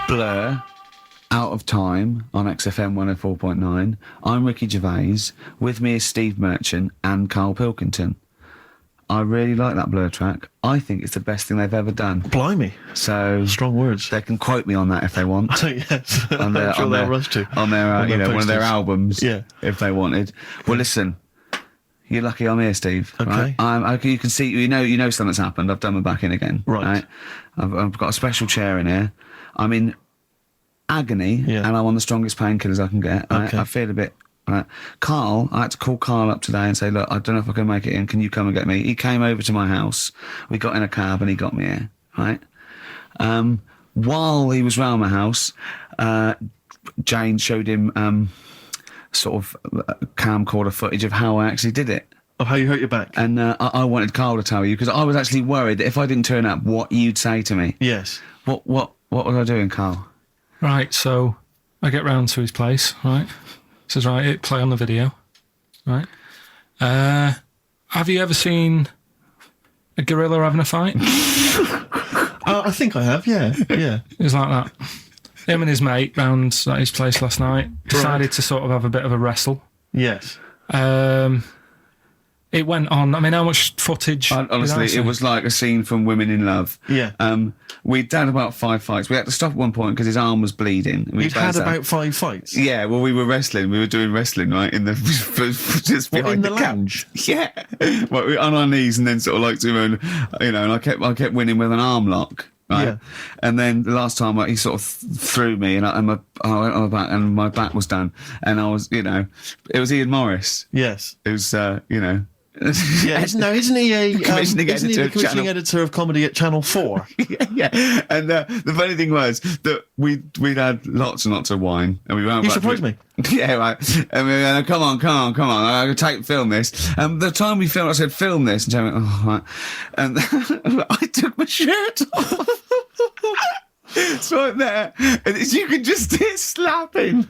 Blur, Out of Time on XFM 104.9. I'm Ricky Gervais. With me is Steve Merchant and Carl Pilkington. I really like that Blur track. I think it's the best thing they've ever done. Blimey. So strong words. They can quote me on that if they want. Yes. On their, I'm sure on they'll their, rush to. on their, you know, one of their posters. albums. Yeah. If they wanted. Well, listen. You're lucky I'm here, Steve. Okay. Right? You can see, you know something's happened. I've done my back in again. Right. I've got a special chair in here. I'm in agony, Yeah. and I'm on the strongest painkillers I can get. Right? Okay. I feel a bit. Right. Carl, I had to call Carl up today and say, look, I don't know if I can make it in. Can you come and get me? He came over to my house. We got in a cab and he got me here. Right. While he was round my house, Jane showed him sort of camcorder footage of how I actually did it. Of how you hurt your back. And I wanted Carl to tell you, because I was actually worried that if I didn't turn up, what you'd say to me. Yes. What was I doing, Carl? Right, so I get round to his place, right? Says, right, hit play on the video, right? Have you ever seen a gorilla having a fight? I think I have, yeah. Yeah. It was like that. Him and his mate round at his place last night decided to sort of have a bit of a wrestle. Yes. It went on. I mean, how much footage? Honestly, it was like a scene from Women in Love. Yeah. We'd had about 5 fights. We had to stop at one point because his arm was bleeding. You'd had about 5 fights? Yeah, well, we were wrestling. We were doing wrestling, right? In the just What, behind in the lounge? Yeah. Well, we were on our knees and then sort of like doing, you know, and I kept winning with an arm lock. Right. Yeah. And then the last time he sort of threw me and I went on my back and my back was done. And I was, you know, it was Ian Morris. Yes. It was, you know. Yeah, isn't he the commissioning Channel- editor of comedy at Channel 4? yeah. And the funny thing was that we'd had lots and lots of wine, and we went. You surprised me. Yeah, right. And we went, come on. I can film this. And the time we filmed, I said, film this, and Jamie went, oh, right. And I took my shirt off. It's right there, and you can just hear slapping.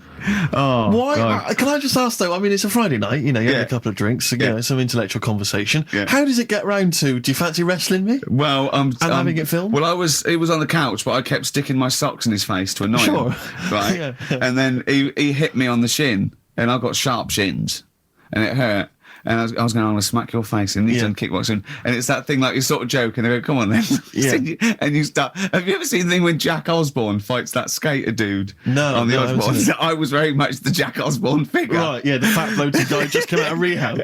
Oh, why? God. Can I just ask though? I mean, it's a Friday night. You know, you Yeah. have a couple of drinks, you know, some intellectual conversation. Yeah. How does it get round to? Do you fancy wrestling me? Well, and having it filmed? Well, it was on the couch, but I kept sticking my socks in his face to annoy Sure. him. Right, Yeah. and then he hit me on the shin, and I got sharp shins, and it hurt. And I was going, I'm going to smack your face. And he's done kickboxing. And it's that thing, like, you sort of joke, and they go, come on then. Yeah. And you start. Have you ever seen the thing when Jack Osborne fights that skater dude? No, On the no, I haven't Osborne? seen it. I was very much the Jack Osborne figure. Right, yeah, the fat bloated guy just came out of rehab.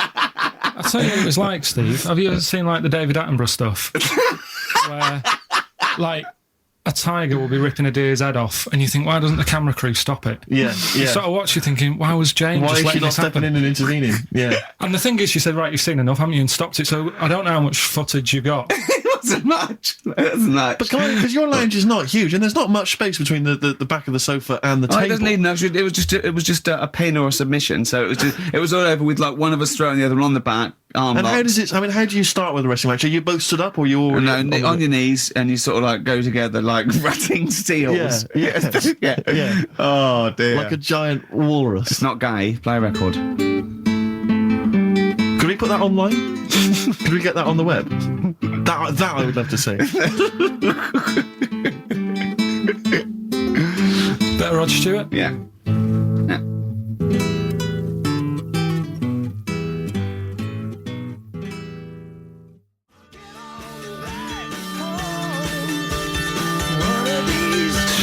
I'll tell you what it was like, Steve. Have you ever seen like the David Attenborough stuff? Where, like, a tiger will be ripping a deer's head off, and you think, why doesn't the camera crew stop it? Yeah, You yeah. sort of watch, you thinking, why was Jane Why just is she letting not this stepping happen? in and intervening? Yeah. And the thing is, she said, right, you've seen enough, haven't you, and stopped it. So I don't know how much footage you got. It wasn't much. It wasn't much. But because your lounge is not huge, and there's not much space between the back of the sofa and the Oh, table. it doesn't need enough. It was just a pin or a submission. So it was all over with like one of us throwing the other one on the back. Arm And locked. how does it? I mean, how do you start with a wrestling match? Are you both stood up, or you all No, on your knees, and you sort of like go together like ratting seals. Yeah. yeah. Yeah. Oh dear. like a giant walrus? It's not gay. Play a record. Could we put that online? Could we get that on the web? That I would love to see. Better Rod Stewart? Yeah. Yeah.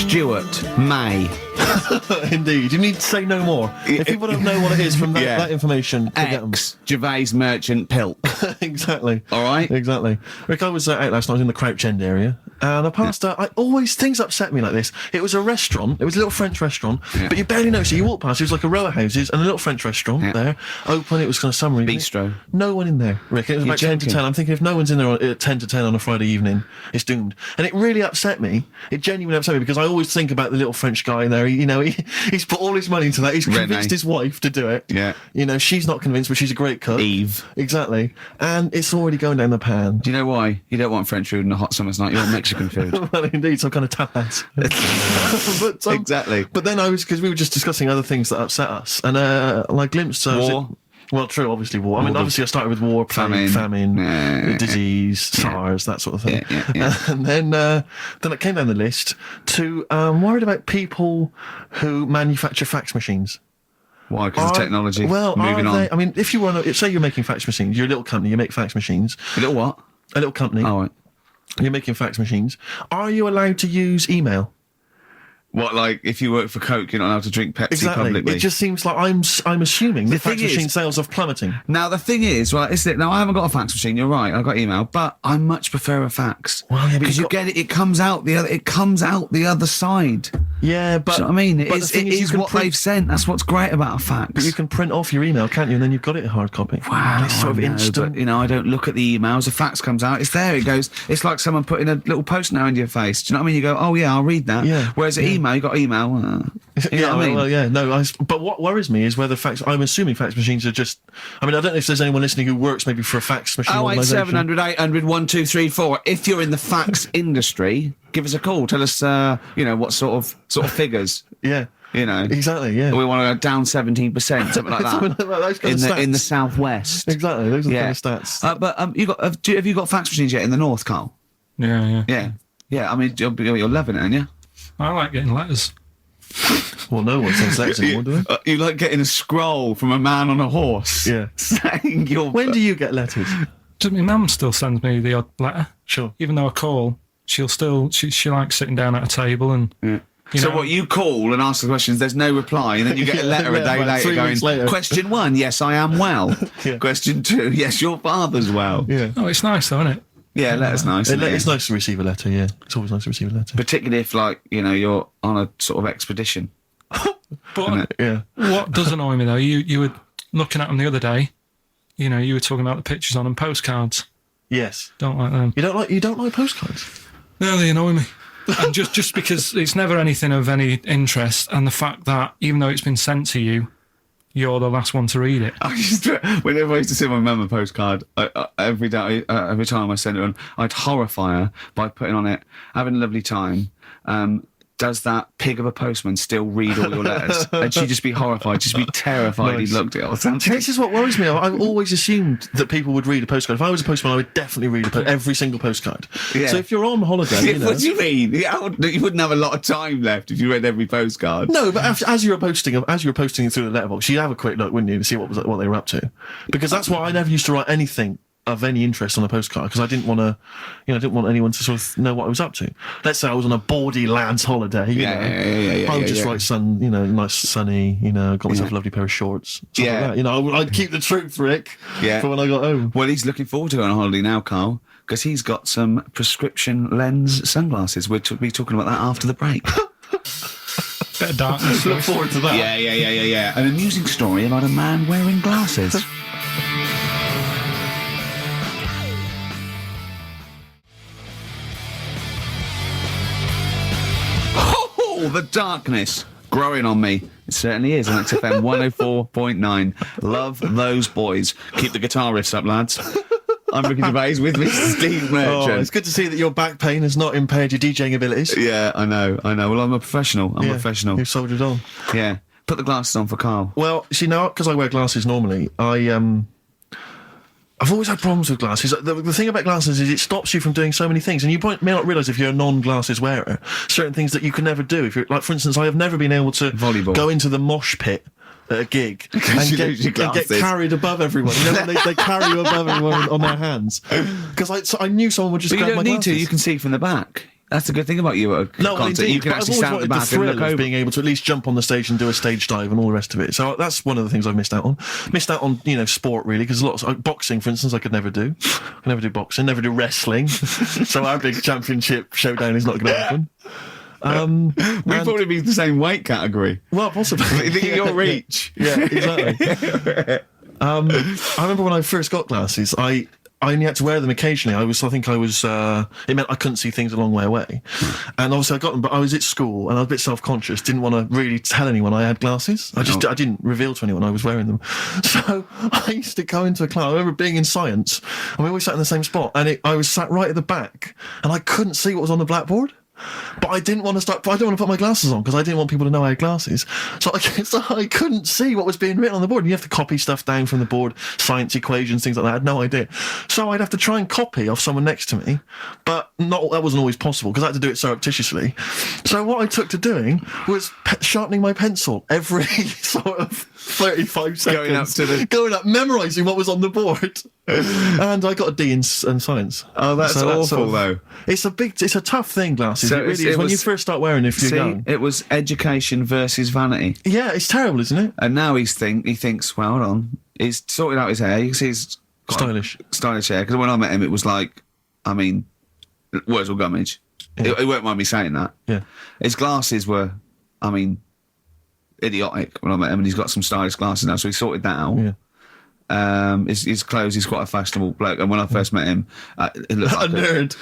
Stuart May. Indeed, you need to say no more. If people don't know what it is from that, Yeah. that information, forget them. Ex Gervais Merchant Pilk. Exactly. All right. Exactly. Rick, I was out last night. I was in the Crouch End area, and I passed. Things upset me like this. It was a restaurant. It was a little French restaurant, but you barely noticed it. You walk past. It was like a row of houses and a little French restaurant there, open. It was kind of summer evening. Bistro. No one in there, Rick. It was about 10 to 10. I'm thinking if no one's in there at 10 to 10 on a Friday evening, it's doomed. And it really upset me. It genuinely upset me because I always think about the little French guy in there. He's put all his money into that. He's convinced his wife to do it. Yeah. She's not convinced, but she's a great cook. Eve. Exactly. And it's already going down the pan. Do you know why? You don't want French food on a hot summer's night. You want Mexican food. Well, indeed, some kind of tapas. Exactly. But then because we were just discussing other things that upset us, and I glimpsed War. Well, true, obviously war. I mean, obviously I started with war, plague, famine, disease, SARS, that sort of thing. And then it came down the list to worried about people who manufacture fax machines. Why? Because of technology. Well, moving on. I mean, if you want to, say you're making fax machines, you're a little company, you make fax machines. A little what? A little company. Oh, right. You're making fax machines. Are you allowed to use email? What, like, if you work for Coke, you're not allowed to drink Pepsi publicly? It just seems like I'm assuming the fax machine is, sales are plummeting. Now, the thing is, right, isn't it? Now, I haven't got a fax machine, you're right, I've got email, but I much prefer a fax. Well, yeah, because you get it, it comes out the other side. Yeah, but... Do you know what I mean? It the is what they've sent. That's what's great about a fax. But you can print off your email, can't you? And then you've got it in hard copy. Wow, it's sort of instant. But, I don't look at the emails. A fax comes out, it's there, it goes. It's like someone putting a little post note into your face. Do you know what I mean? You go, oh yeah, I'll read that. Yeah. Whereas an email, you got email. You know what I mean? Well, yeah, no. But what worries me is whether I'm assuming fax machines are just... I mean, I don't know if there's anyone listening who works maybe for a fax machine organisation. 08700 800 1234. If you're in the fax industry, give us a call. Tell us, what sort of figures. Yeah. Exactly, yeah. We want to go down 17%, something like that. Something like that, those kind of stats. In the southwest. Exactly, those are the kind of stats. But have you got fax machines yet in the north, Carl? Yeah. Yeah, I mean, you're loving it, aren't you? I like getting letters. Well, no one sends letters anymore, do they? You like getting a scroll from a man on a horse. Yeah. Saying you're... When do you get letters? My mum still sends me the odd letter. Sure. Even though I call, she'll still... She likes sitting down at a table and... Yeah. So what, you call and ask the questions, there's no reply, and then you get a letter a day later going, question 1, yes, I am well. Question 2, yes, your father's well. Yeah. Oh, it's nice though, isn't it? Yeah, letter's nice. It's nice to receive a letter, yeah. It's always nice to receive a letter. Particularly if, you're on a sort of expedition. But what does annoy me, though, you were looking at them the other day, you were talking about the pictures on them, postcards. Yes. Don't like them. You don't like postcards? No, they annoy me. And just because it's never anything of any interest, and the fact that even though it's been sent to you, you're the last one to read it. Whenever I used to send my mum a postcard, every time I sent it on, I'd horrify her by putting on it, having a lovely time. Does that pig of a postman still read all your letters? And she'd just be horrified, just be terrified he'd looked at it all the time. This is what worries me. I've always assumed that people would read a postcard. If I was a postman, I would definitely read every single postcard. Yeah. So if you're on holiday, What do you mean? You wouldn't have a lot of time left if you read every postcard. No, but as you were posting through the letterbox, you'd have a quick look, wouldn't you, to see what they were up to? Because that's why I never used to write anything of any interest on a postcard, because I didn't want to, I didn't want anyone to sort of know what I was up to. Let's say I was on a baudy lads holiday, I would just write nice sunny, got myself a lovely pair of shorts, like that. I'd keep the truth, Rick, for when I got home. Well, he's looking forward to going on holiday now, Carl, because he's got some prescription lens sunglasses. We'll be talking about that after the break. Bit of darkness. Look forward to that. Yeah. An amusing story about a man wearing glasses. The darkness growing on me. It certainly is on XFM 104.9. Love those boys. Keep the guitar riffs up, lads. I'm Ricky Gervais with Mr. Steve Merchant. Oh, it's good to see that your back pain has not impaired your DJing abilities. Yeah, I know. Well, I'm a professional. I'm a professional. You've soldiered on. Yeah. Put the glasses on for Carl. Well, see, now, because I wear glasses normally, I've always had problems with glasses. The thing about glasses is it stops you from doing so many things, and you may not realise if you're a non-glasses wearer, certain things that you can never do. If you're, like, for instance, I have never been able to go into the mosh pit at a gig and get carried above everyone. When they carry you above everyone on their hands. Because I knew someone would just grab my glasses. You don't need to. You can see from the back. That's the good thing about you at a concert. Indeed, you can actually stand at the back and look over. Being able to at least jump on the stage and do a stage dive and all the rest of it. So that's one of the things I've missed out on. Missed out on, sport really, because lots of boxing, for instance, I could never do. I could never do boxing, never do wrestling. So our big championship showdown is not going to happen. We'd probably be the same weight category. Well, possibly. You think of your reach. Yeah, exactly. I remember when I first got glasses, I only had to wear them occasionally. It meant I couldn't see things a long way away. And obviously I got them, but I was at school and I was a bit self-conscious, didn't want to really tell anyone I had glasses. I didn't reveal to anyone I was wearing them. So I used to go into a class. I remember being in science and we always sat in the same spot, and I was sat right at the back and I couldn't see what was on the blackboard. but I didn't want to start. I didn't want to put my glasses on because I didn't want people to know I had glasses. So I couldn't see what was being written on the board. And you have to copy stuff down from the board, science equations, things like that. I had no idea. So I'd have to try and copy off someone next to me, but that wasn't always possible because I had to do it surreptitiously. So what I took to doing was sharpening my pencil every sort of 35 seconds. Going up, memorising what was on the board. And I got a D in science. Oh, that's awful, though. It's a tough thing, glasses. So it really is. When you first start wearing, if you're young. It was education versus vanity. Yeah, it's terrible, isn't it? And now he thinks, well, hold on. He's sorted out his hair. You can see he's got stylish hair. Because when I met him, it was like, I mean, words or gummage. Yeah. It won't mind me saying that. Yeah. His glasses were, I mean, idiotic when I met him, and he's got some stylish glasses now, so he sorted that out. Yeah. His clothes, he's quite a fashionable bloke, and when I first met him, it looked like a nerd.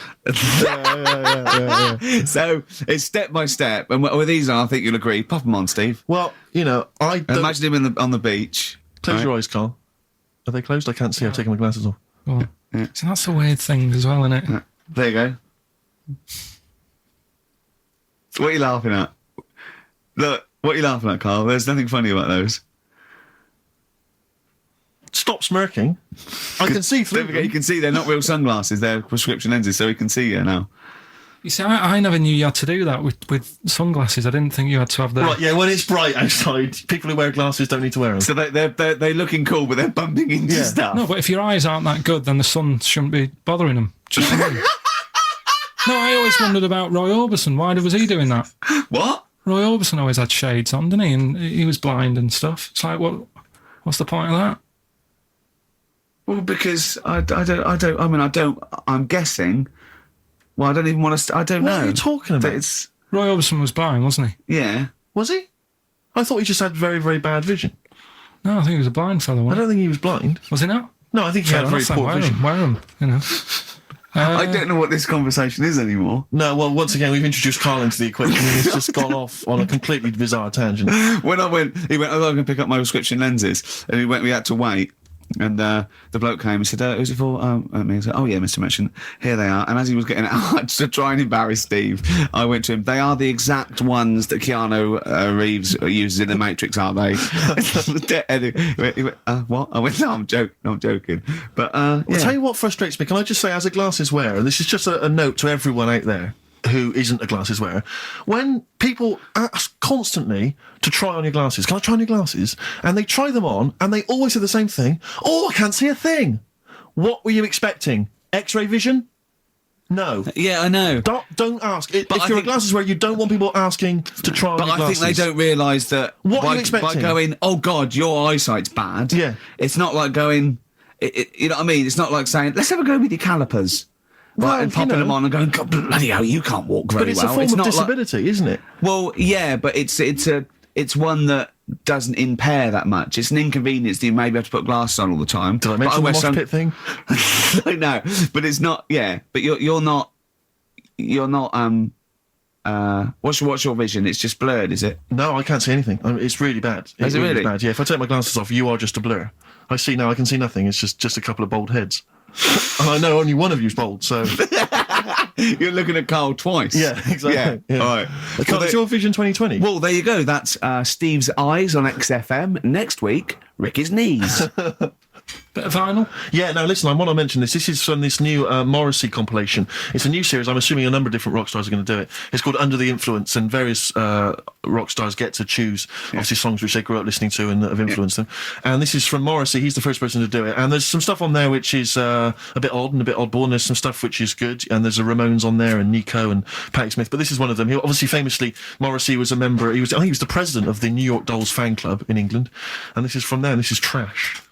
Yeah. So it's step by step, and with these on, I think you'll agree. Pop them on, Steve. Well, I imagine him on the beach. Close your eyes, Carl. Are they closed? I can't see. I've taken my glasses off. Well, yeah. So that's a weird thing as well, isn't it? Yeah. There you go. What are you laughing at? Look, what are you laughing at, Carl? There's nothing funny about those. Stop smirking. I can see through them. You can see they're not real sunglasses, they're prescription lenses, so he can see you now. You see, I never knew you had to do that with sunglasses. I didn't think you had to have the... Right, yeah, when it's bright outside, people who wear glasses don't need to wear them. So they're looking cool, but they're bumping into stuff. No, but if your eyes aren't that good, then the sun shouldn't be bothering them. Just No, I always wondered about Roy Orbison. Why was he doing that? What? Roy Orbison always had shades on, didn't he? And he was blind and stuff. It's like, what's the point of that? Well, because I'm guessing. Well, I don't even want to. I don't know. What are you talking about? Roy Orbison was blind, wasn't he? Yeah. Was he? I thought he just had very, very bad vision. No, I think he was a blind fellow. I don't think he was blind. Was he not? No, I think he had very poor vision. Wear him, you know. I don't know what this conversation is anymore. No, well, once again, we've introduced Carl into the equation and he's just gone off on a completely bizarre tangent. When he went, oh, I'm going to pick up my prescription lenses. And we had to wait. And the bloke came and said, who's it for? Me. I said, oh, yeah, Mr. Merchant, here they are. And as he was getting out, to try and embarrass Steve, I went to him, they are the exact ones that Keanu Reeves uses in The Matrix, aren't they? He went, what? I went, no, I'm joking. But, yeah. I'll tell you what frustrates me. Can I just say, as a glasses wearer, this is just a note to everyone out there who isn't a glasses wearer, when people ask constantly to try on your glasses, can I try on your glasses? And they try them on, and they always say the same thing. Oh, I can't see a thing. What were you expecting? X-ray vision? No. Yeah, I know. Don't ask. If you're a glasses wearer, you don't want people asking to try on your glasses. But I think they don't realise that what are you expecting? By going, oh, God, your eyesight's bad. Yeah. It's not like going, you know what I mean? It's not like saying, let's have a go with your calipers. Right, and popping them on and going, God, bloody hell, you can't walk very well. But it's a form of disability, isn't it? Well, yeah, but it's one that doesn't impair that much. It's an inconvenience that you maybe have to put glasses on all the time. Did I mention the mosh pit thing? I know, but it's not. Yeah, but you're not. What's your vision? It's just blurred, is it? No, I can't see anything. It's really bad. Is it really bad? Yeah. If I take my glasses off, you are just a blur. I can see nothing. It's just a couple of bald heads. And I know only one of you's bald, so... You're looking at Carl twice. Yeah, exactly. Yeah. All right. Carl, it's your Vision 2020. Well, there you go. That's Steve's eyes on XFM. Next week, Ricky's knees. Bit of vinyl? Yeah, no, listen, I want to mention this. This is from this new Morrissey compilation. It's a new series. I'm assuming a number of different rock stars are going to do it. It's called Under the Influence, and various rock stars get to choose, obviously, songs which they grew up listening to and that have influenced them. And this is from Morrissey. He's the first person to do it. And there's some stuff on there which is a bit odd and a bit oddball, and there's some stuff which is good. And there's a Ramones on there, and Nico and Patti Smith. But this is one of them. He, obviously, famously, Morrissey was a member. I think he was the president of the New York Dolls fan club in England. And this is from there, and this is Trash.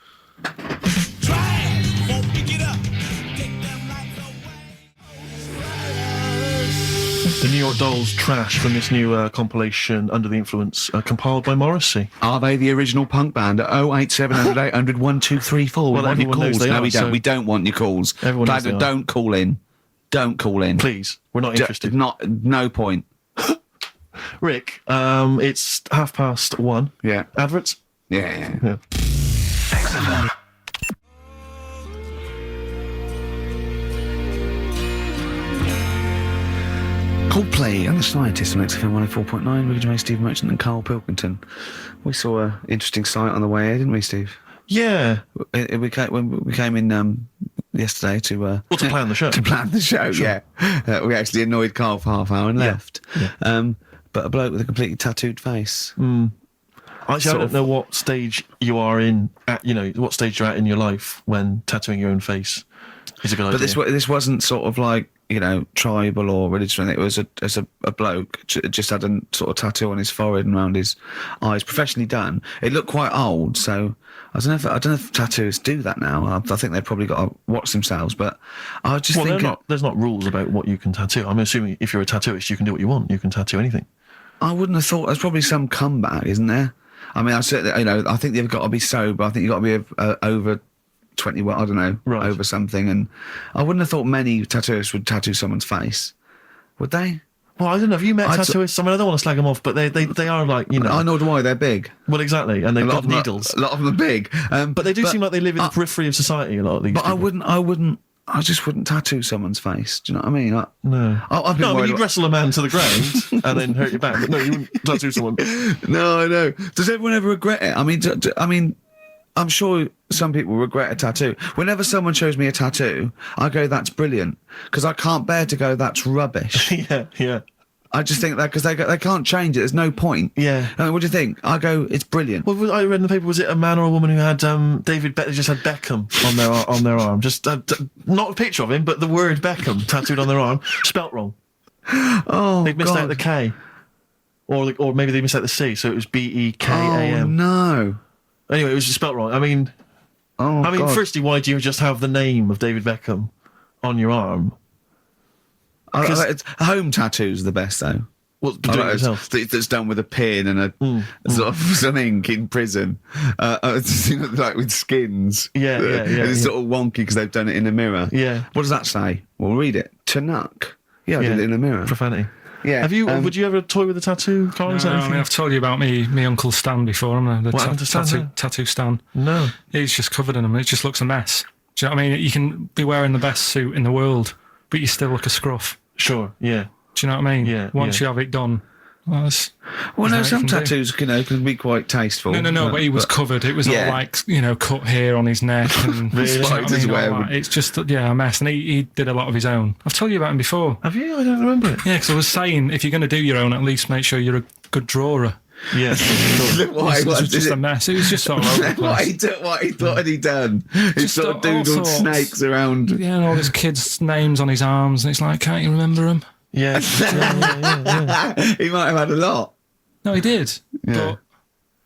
The New York Dolls, Trash, from this new compilation, Under the Influence, compiled by Morrissey. Are they the original punk band? 08700 800 1234. Well, everyone knows they no, are, we don't. so We don't want your calls. Everyone knows they are. Don't call in. Don't call in. Please, we're not interested. No point. Rick, it's 1:30. Yeah. Adverts? Yeah. Coldplay and the Scientists on XFM 104.9. Ricky Gervais, Steve Merchant and Carl Pilkington. We saw an interesting sight on the way here, didn't we, Steve? Yeah. When we came in yesterday to plan the show. To plan the show, sure. Yeah. We actually annoyed Carl for half an hour and left. Yeah. But a bloke with a completely tattooed face. Actually, I don't know what stage you are in. What stage you're at in your life when tattooing your own face is a good idea. But this wasn't sort of like, tribal or religious or anything. It was a bloke just had a sort of tattoo on his forehead and around his eyes, professionally done. It looked quite old, so I don't know if tattooists do that now. I think they've probably got to watch themselves. But I just think there's not rules about what you can tattoo. I'm assuming if you're a tattooist, you can do what you want. You can tattoo anything. I wouldn't have thought. There's probably some comeback, isn't there? I mean, I think they've got to be sober. I think you've got to be over 20, I don't know, right. Over something. And I wouldn't have thought many tattooists would tattoo someone's face. Would they? Well, I don't know. Have you met tattooists? I mean, I don't want to slag them off, but they are like, I know why they're big. Well, exactly. And they've got needles. A lot of them are big. But they do seem like they live in the periphery of society, a lot of these people. I just wouldn't tattoo someone's face. Do you know what I mean? No. You'd wrestle a man to the ground and then hurt your back. But no, you wouldn't tattoo someone. No, I know. Does everyone ever regret it? I mean, I'm sure some people regret a tattoo. Whenever someone shows me a tattoo, I go, that's brilliant. Because I can't bear to go, that's rubbish. Yeah. I just think that because they can't change it. There's no point. Yeah. What do you think? I go, it's brilliant. Well, I read in the paper, was it a man or a woman who had just had Beckham on their arm? Just not a picture of him, but the word Beckham tattooed on their arm, spelt wrong. Oh, they'd missed out the K, or maybe they missed out the C, so it was Bekam. Oh no. Anyway, it was just spelt wrong. I mean, firstly, why do you just have the name of David Beckham on your arm? Home tattoos are the best, though. What's doing it yourself? That's done with a pin and sort of some ink in prison, like with skins. Yeah. And it's sort of wonky because they've done it in a mirror. Yeah. What does that say? Well, read it. Tanuck. Yeah, I did it in a mirror. Profanity. Yeah. Have you? Would you ever toy with a tattoo, Colin? No, I mean, I've told you about me Uncle Stan before. I'm the tattoo Stan. No, he's just covered in them. It just looks a mess. Do you know what I mean? You can be wearing the best suit in the world, but you still look a scruff. Sure. Yeah. Do you know what I mean? Yeah. Once you have it done. Some tattoos can be quite tasteful. No, but he was covered. It was all like, cut hair on his neck and spiders It's just a mess. And he did a lot of his own. I've told you about him before. Have you? I don't remember it. Yeah, because I was saying if you're going to do your own, at least make sure you're a good drawer. Yeah, it was just a mess. It was just sort of over the place. What had he done? He sort of doodled snakes around. Yeah, and all his kids' names on his arms, and it's like, can't you remember them? Yeah. He might have had a lot. No, he did. Yeah.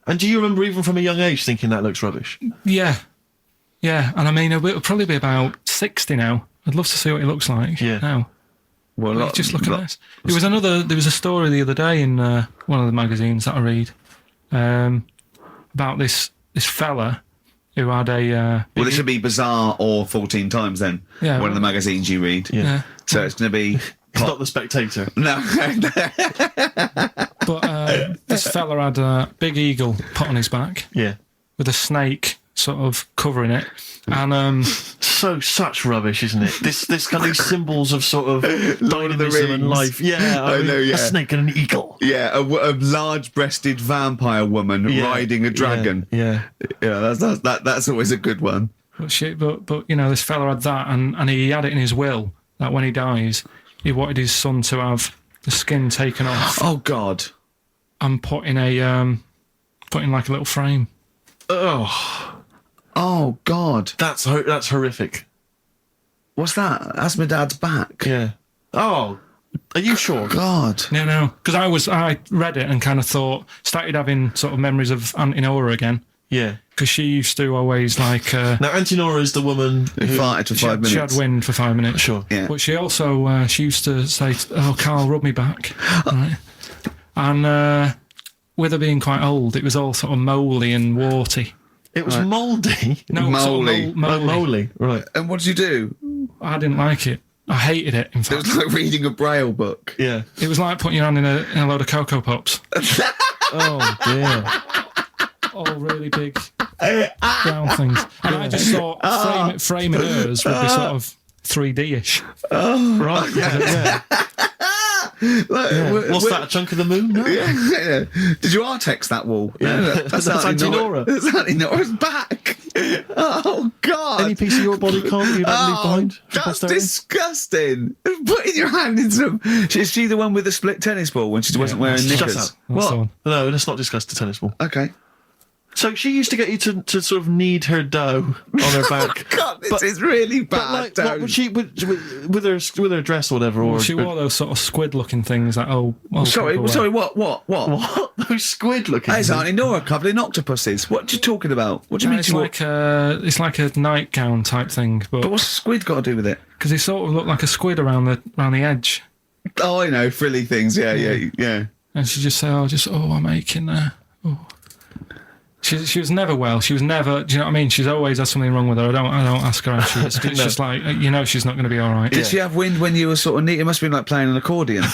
And do you remember even from a young age thinking that looks rubbish? Yeah. And I mean, it'll probably be about 60 now. I'd love to see what he looks like now. Well, just look at this. There was a story the other day in one of the magazines that I read about this fella who had a... well, it should be Bizarre or 14 Times then. Yeah. One of the magazines you read. Yeah. So it's going to be... It's not The Spectator. No. But this fella had a big eagle put on his back. Yeah. With a snake sort of covering it. And such rubbish, isn't it? This kind of symbols of sort of dynamism and life. Yeah, I know. Yeah, a snake and an eagle. Yeah, a large-breasted vampire woman riding a dragon. Yeah. That's always a good one. But this fella had that, and he had it in his will that when he dies, he wanted his son to have the skin taken off. Oh God! And put in like a little frame. Oh God! That's horrific. What's that? That's my dad's back. Yeah. Oh, are you sure? God. No. Because I read it and kind of started having sort of memories of Auntie Nora again. Yeah. Because she used to always like... now, Auntie Nora is the woman who farted for 5 minutes. She had wind for 5 minutes. Sure. Yeah. But she also, she used to say, Carl, rub me back. Right? And with her being quite old, it was all sort of mouldy and warty. It was mouldy? No, mouldy. Mouldy, right. And what did you do? I didn't like it. I hated it, in fact. It was like reading a Braille book. Yeah. It was like putting your hand in a load of Cocoa Pops. Oh, dear. All really big brown things. And I just thought framing hers would be sort of 3D-ish. Oh, right. Yeah. What's that? A chunk of the moon? No. Yeah. Did you R-text that wall? Yeah. No, that's Auntie Nora. That's Auntie Nora's back. Oh God! Any piece of your body can't you'd like to leave behind? for That's posterity? disgusting. Putting your hand in some. Is she the one with the split tennis ball when she wasn't wearing Shut knickers? up. That's the What? one. No, let's not discuss the tennis ball. Okay. So she used to get you to sort of knead her dough on her back. God, this is really But bad. like, what would she with her dress or whatever? Or She wore those sort of squid-looking things that Sorry, people wear. what? what? Those squid looking. Hey, it's Auntie Nora coupling octopuses. What are you talking about? What do you mean? It's like a nightgown type thing, But but what's squid got to do with it? because they sort of look like a squid around the edge. Oh, I know, frilly things. Yeah. And she just say, I'm aching there. Oh. She was never well. She was never. Do you know what I mean? She's always had something wrong with her. I don't ask her how she is. It's just like she's not going to be all right. Did she have wind when you were sort of neat? It must have been like playing an accordion.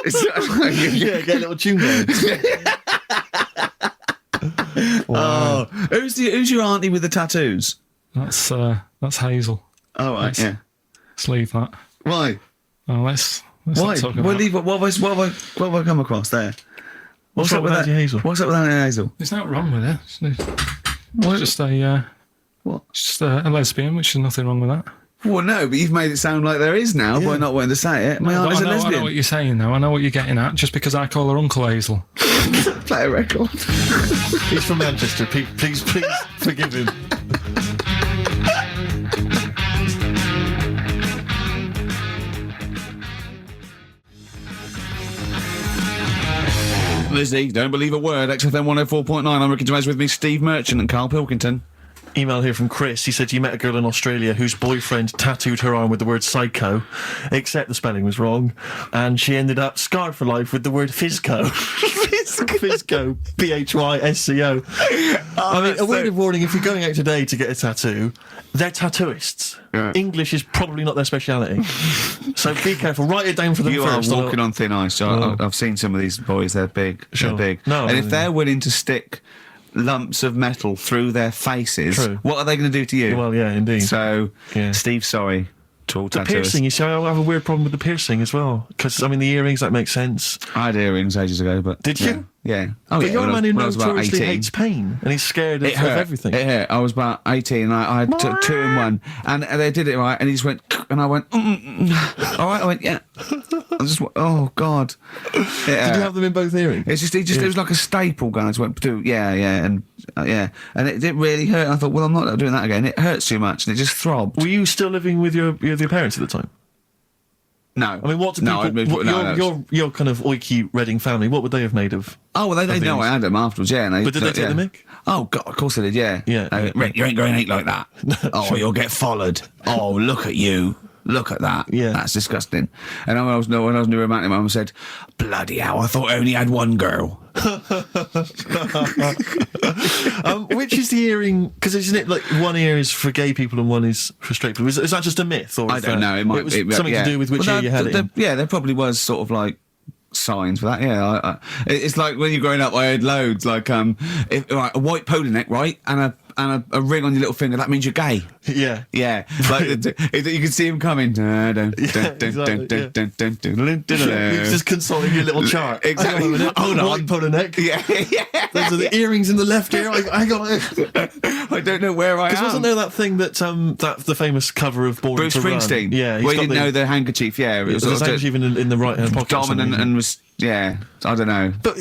Yeah, get a little tune going. Oh, who's your auntie with the tattoos? That's Hazel. Oh, right, yeah. Let's leave that. Why? Oh, let's Why? not talk about We'll leave it. What have I come across there? What's up with that? Auntie Hazel? What's up with Auntie Hazel? There's nothing wrong with her. What? It's just a What? just a lesbian, which is nothing wrong with that. Well, no, but you've made it sound like there is now by not wanting to say it. My But auntie's a I know lesbian. what you're saying, though. I know what you're getting at. Just because I call her Uncle Hazel. Play a record. He's from Manchester. Please forgive him. Lizzie, don't believe a word. XFM 104.9. I'm Ricky Gervais, with me, Steve Merchant and Carl Pilkington. Email here from Chris. He said he met a girl in Australia whose boyfriend tattooed her arm with the word psycho, except the spelling was wrong, and she ended up scarred for life with the word physco. Physco. Physco. I mean, a word of warning, if you're going out today to get a tattoo, they're tattooists. Yeah. English is probably not their speciality. So be careful. Write it down for them You first. are walking on thin ice. So I've seen some of these boys. They're big. Sure. They're big. No, and if no. they're willing to stick lumps of metal through their faces, True. what are they going to do to you? Well, yeah, indeed. So, Yeah. Steve, sorry to all The tattooers. piercing, you see, I have a weird problem with the piercing as well. Because, I mean, the earrings, that makes sense. I had earrings ages ago, but Did yeah. you? Yeah. Oh, But yeah. you're a man who when I was about notoriously 18. hates pain, and he's scared of everything. It hurt. I was about 18 and I took 2 in 1. And they did it right. And he just went, and I went, All right. I went, yeah. I just went, oh, God. Did you have them in both earrings? It's just, it was like a staple gun. I just went, yeah. And it didn't really hurt. I thought, well, I'm not doing that again. It hurts too much. And it just throbbed. Were you still living with your parents at the time? No. I mean, what do people... I'd moved- your kind of oiky Reading family, what would they have made of... Oh, well, they know I had them afterwards, yeah. And But did they take the mick? Oh, God, of course they did, yeah. Yeah. Rick, you ain't going to eat like that. Oh, you'll get followed. Oh, look at you. Look at that. Yeah. That's disgusting. And when I was new romantic, my mum said, bloody hell, I thought I only had one girl. Which is the earring... Because isn't it like one ear is for gay people and one is for straight people? Is that just a myth? Or I don't know. It might was be. something to do with which ear you had it in. Yeah, there probably was sort of like signs for that. Yeah, it's like when you're growing up, I had loads like a white polo neck, right, and a ring on your little finger. That means you're gay. Yeah. Yeah, like you can see him coming. He's just consulting your little chart. Exactly. Hang on a minute. Hold on. White polo neck. Yeah. Those are the earrings in the left ear. I got it. I don't know where I am. Because wasn't there that thing that the famous cover of Born Bruce to Run? Springsteen? Yeah, where he didn't know the handkerchief. Yeah, it was actually even in the right hand pocket. dominant and was I don't know. But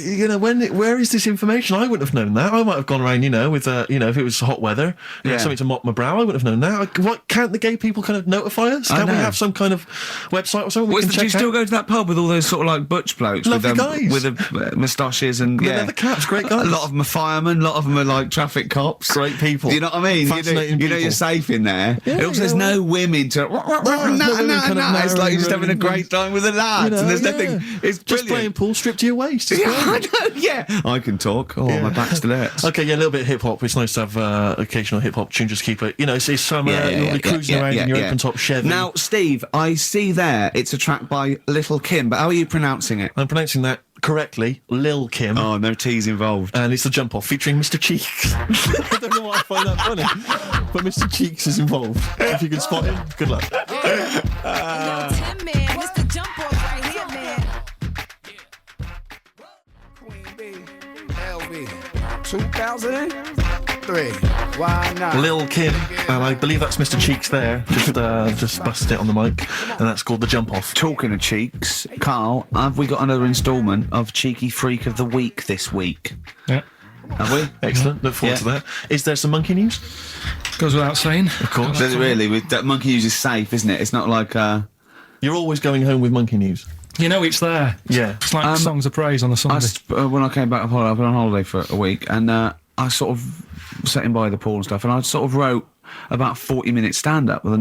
where is this information? I wouldn't have known that. I might have gone around, with if it was hot weather, something to mop my brow. I wouldn't have known that. What can't the gay people kind of notify us? Can't we have some kind of website or something? Do you still go to that pub with all those sort of like butch blokes Lovely guys with the moustaches and the leather caps? Great guys. A lot of them are firemen. A lot of them are like traffic cops. Great people. Do you know what I mean? Fascinating you know you're safe in there. Yeah, and also, there's no women to. no women kind of It's like you're just having a narrowing great time with the lads, and there's nothing. It's just brilliant. playing pool, stripped to your waist. It's Yeah, great. I know. Yeah, I can talk. Oh, my back still hurts. Okay, a little bit of hip hop. It's nice to have occasional hip hop tune. Just keep it. It's summer. You'll be cruising around in your open top Chevy. Now, Steve, I see there it's a track by Little Kim, but how are you pronouncing it? I'm pronouncing that correctly, Lil Kim. Oh, no T's involved. And it's the jump off featuring Mr. Cheeks. I don't know why I find that funny, but Mr. Cheeks is involved. If you can spot him, good luck. Yo, Tim, man, Mr. Jump Off right here, man. 2003. Why not? Lil Kim, and I believe that's Mr. Cheeks there, just busted it on the mic, and that's called The Jump Off. Talking of cheeks, Carl, have we got another instalment of Cheeky Freak of the Week this week? Yeah. Have we? Excellent, look forward to that. Is there some monkey news? Goes without saying. Of course. Does it really? That monkey news is safe, isn't it? It's not like... You're always going home with monkey news. You know it's there. Yeah. It's like songs of praise on a Sunday. When I came back, I've been on holiday for a week, and I sort of sat in by the pool and stuff, and I sort of wrote about 40-minute stand-up with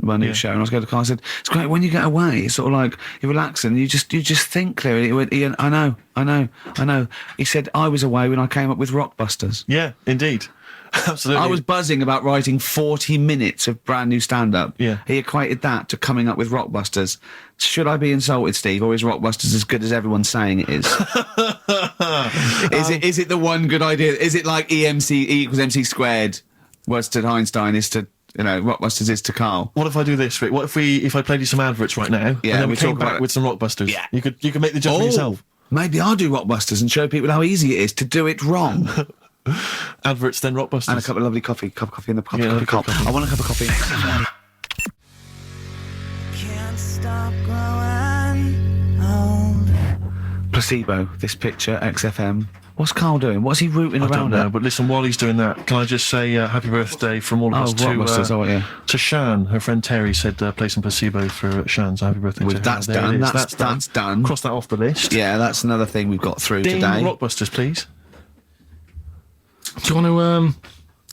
my new show, and I was going to Carl, I said, it's great when you get away, it's sort of like you're relaxing, you just think clearly. He went, Ian, I know. He said, I was away when I came up with Rockbusters. Yeah, indeed. Absolutely. I was buzzing about writing 40 minutes of brand new stand-up. Yeah. He equated that to coming up with Rockbusters. Should I be insulted, Steve, or is Rockbusters as good as everyone's saying it is? Is it the one good idea? Is it like E equals MC squared? Was to Einstein is to, Rockbusters is to Carl. What if I do this, Rick? What if I played you some adverts right now? Yeah, and then we we came talk back about it. with some Rockbusters. Yeah. You could make the judgment yourself. Maybe I'll do Rockbusters and show people how easy it is to do it wrong. Adverts, then Rockbusters. And a cup of lovely coffee. Cup of coffee in the cup. Yeah, Coffee. cup of coffee. I want a cup of coffee. Can't stop growing old. Placebo, this picture, XFM. What's Carl doing? What's he rooting I around don't know, at? but listen, while he's doing that, can I just say happy birthday from all of us Rockbusters, to Shan. Her friend Terry said play some placebo for Shan, so happy birthday to her. That's There done. it is. That's done. Cross that off the list. Yeah, that's another thing we've got through Ding today. Rockbusters, please. Do you want to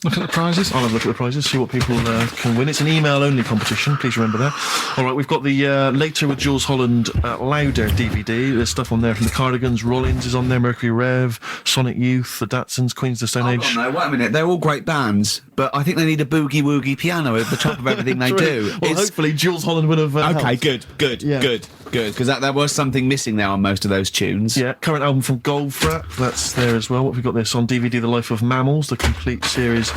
look at the prizes? I'll have a look at the prizes, see what people can win. It's an email-only competition, please remember that. All right, we've got the Later with Jules Holland Louder DVD. There's stuff on there from the Cardigans, Rollins is on there, Mercury Rev, Sonic Youth, the Datsuns, Queens of the Stone Age. No, wait a minute. They're all great bands, but I think they need a boogie-woogie piano at the top of everything they do. Well, hopefully Jules Holland would have Okay, helped. good, Yeah. good, because there was something missing there on most of those tunes. Yeah, current album from Goldfrapp, that's there as well. What have we got this on DVD? The Life of Mammals, the complete series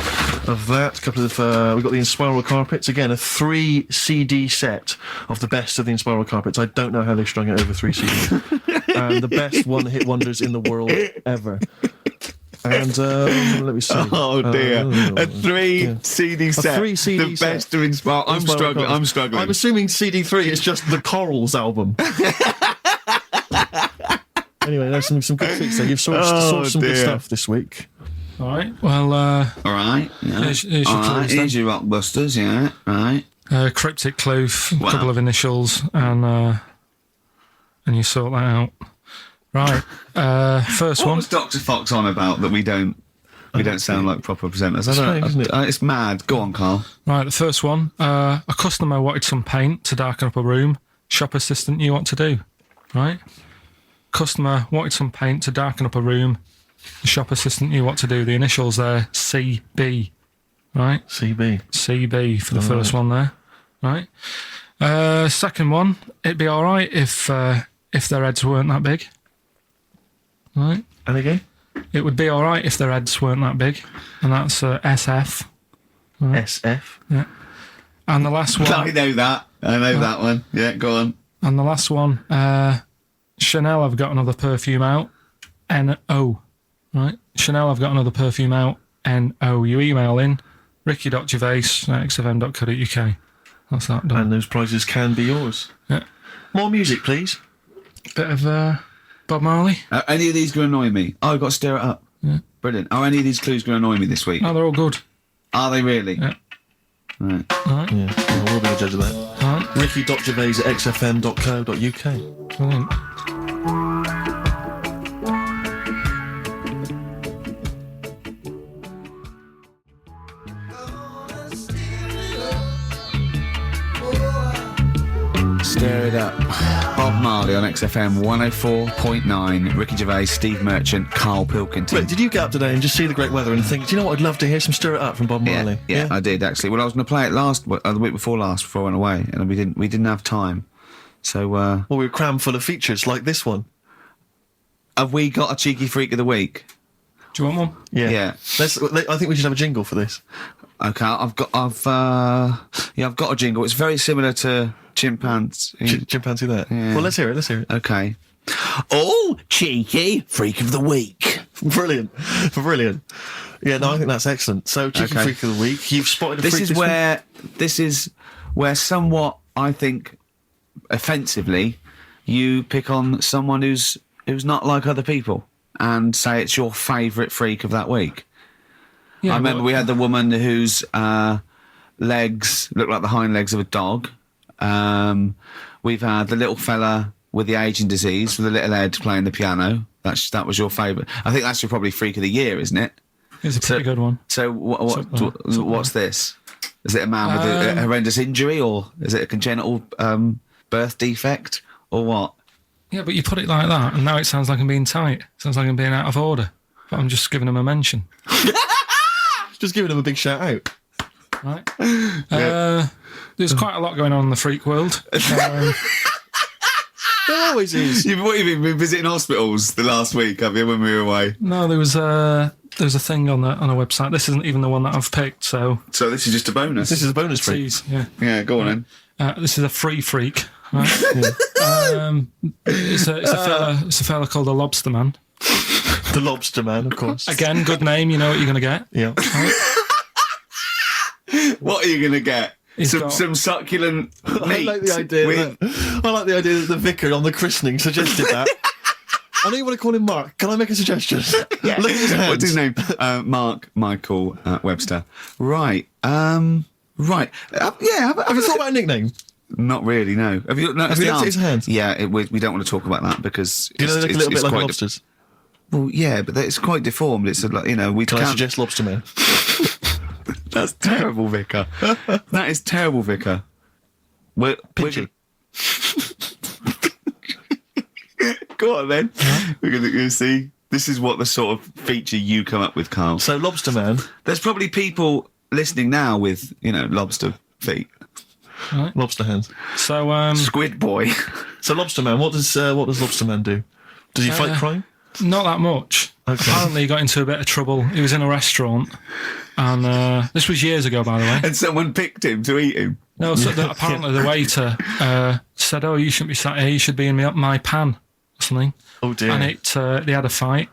of that. A couple of we've got the Inspiral Carpets, again a 3 CD set of the best of the Inspiral Carpets. I don't know how they strung it over 3 CDs. And the best one-hit wonders in the world ever. And let me see. Oh dear, a 3 CD set. 3 CD the set. best of Inspiral. I'm struggling. I'm assuming CD3 is just the Corals album. Anyway, there's some good fix there. You've sourced some good stuff this week. All right. Well, All right. Yeah. Here's your All right. clues then. Here's your Rockbusters. Yeah. Right. cryptic clue, a Wow. couple of initials, and you sort that out. Right. First What one. was Dr. Fox on about that we don't sound like proper presenters? I Strange, don't isn't it? It's mad. Go on, Carl. Right, the first one. A customer wanted some paint to darken up a room. Shop assistant knew what to do. Right? Customer wanted some paint to darken up a room. The shop assistant knew what to do. The initials there, CB. Right? CB. CB for the first one there. Right? Second one, it'd be all right if their heads weren't that big. Right? And again? It would be all right if their heads weren't that big. And that's SF. Right. SF. Yeah. And the last one. I know that. I know that one. Yeah, go on. And the last one, Chanel have got another perfume out, N-O, right? Chanel have got another perfume out, N-O. You email in, ricky.gervais@xfm.co.uk. That's that done. And those prizes can be yours. Yeah. More music, please. Bit of Bob Marley. Are any of these going to annoy me? Oh, I've got to stir it up. Yeah. Brilliant. Are any of these clues going to annoy me this week? No, they're all good. Are they really? Yeah. Right. All right. Yeah, well, we'll be the judge of that. All right. ricky.gervais@xfm.co.uk. Brilliant. Stir it up. Bob Marley on XFM 104.9. Ricky Gervais, Steve Merchant, Carl Pilkington. Wait, did you get up today and just see the great weather and think, do you know what, I'd love to hear some Stir It Up from Bob Marley? Yeah, I did actually. Well, I was going to play it the week before last before I went away, and we didn't have time. So, Well, we were crammed full of features like this one. have we got a cheeky freak of the week? Do you want one? Yeah. Yeah. I think we should have a jingle for this. Okay, I've got a jingle. It's very similar to Chimpanzee. Chimpanzee that. Yeah. Well, let's hear it. Okay. Oh, cheeky freak of the week. Brilliant. Yeah, no, I think that's excellent. So, cheeky Okay. freak of the week. You've spotted a This freak is this week? this is where somewhat, I think, offensively, you pick on someone who's not like other people and say it's your favourite freak of that week. Yeah, I remember well, we had the woman whose legs looked like the hind legs of a dog. We've had the little fella with the aging disease with the little head playing the piano. That was your favourite. I think that's your probably freak of the year, isn't it? it's a pretty good one. So what's this? Is it a man with a Um, horrendous injury, or is it a congenital birth defect, or what? Yeah, but you put it like that, and now it sounds like I'm being tight. Sounds like I'm being out of order. But I'm just giving him a mention, Just giving them a big shout out. right? There's quite a lot going on in the freak world. There always is. You've been visiting hospitals the last week, have you? When we were away. No, there was a thing on a website. This isn't even the one that I've picked. So So this is just a bonus. This is a bonus freak. please, yeah. Yeah, go on then. This is a free freak. Right? It's a fella called a lobster man. The Lobster Man, of course. Again, good name. You know what you're going to get. Yeah. What are you gonna get? He's got- Some succulent meat. I like the idea. with- That the vicar on the christening suggested that. I know you want to call him Mark. Can I make a suggestion? Yeah. Look at his hands. What's his name? Mark Michael Webster. Right. Right. Yeah. Have you thought about a nickname? Not really. No. Have you? No, Have you looked at his hands? Yeah. We don't want to talk about that because Do you know they look a little bit like quite lobsters? well, yeah, but it's quite deformed. It's we Can I can't. suggest Lobster Man? That's terrible, Vicar. That is terrible, Vicar. Pinchy. Go on then. We're going to see. This is what the sort of feature you come up with, Carl. So Lobster Man, There's probably people listening now with lobster feet. lobster hands. So Squid boy. So Lobster Man, what does Lobster Man do? Does he fight crime? not that much. Okay. Apparently, he got into a bit of trouble. He was in a restaurant, and this was years ago, by the way. And someone picked him to eat him. No, so apparently the waiter said, "Oh, you shouldn't be sat here. You should be in my pan or something." Oh dear. And they had a fight,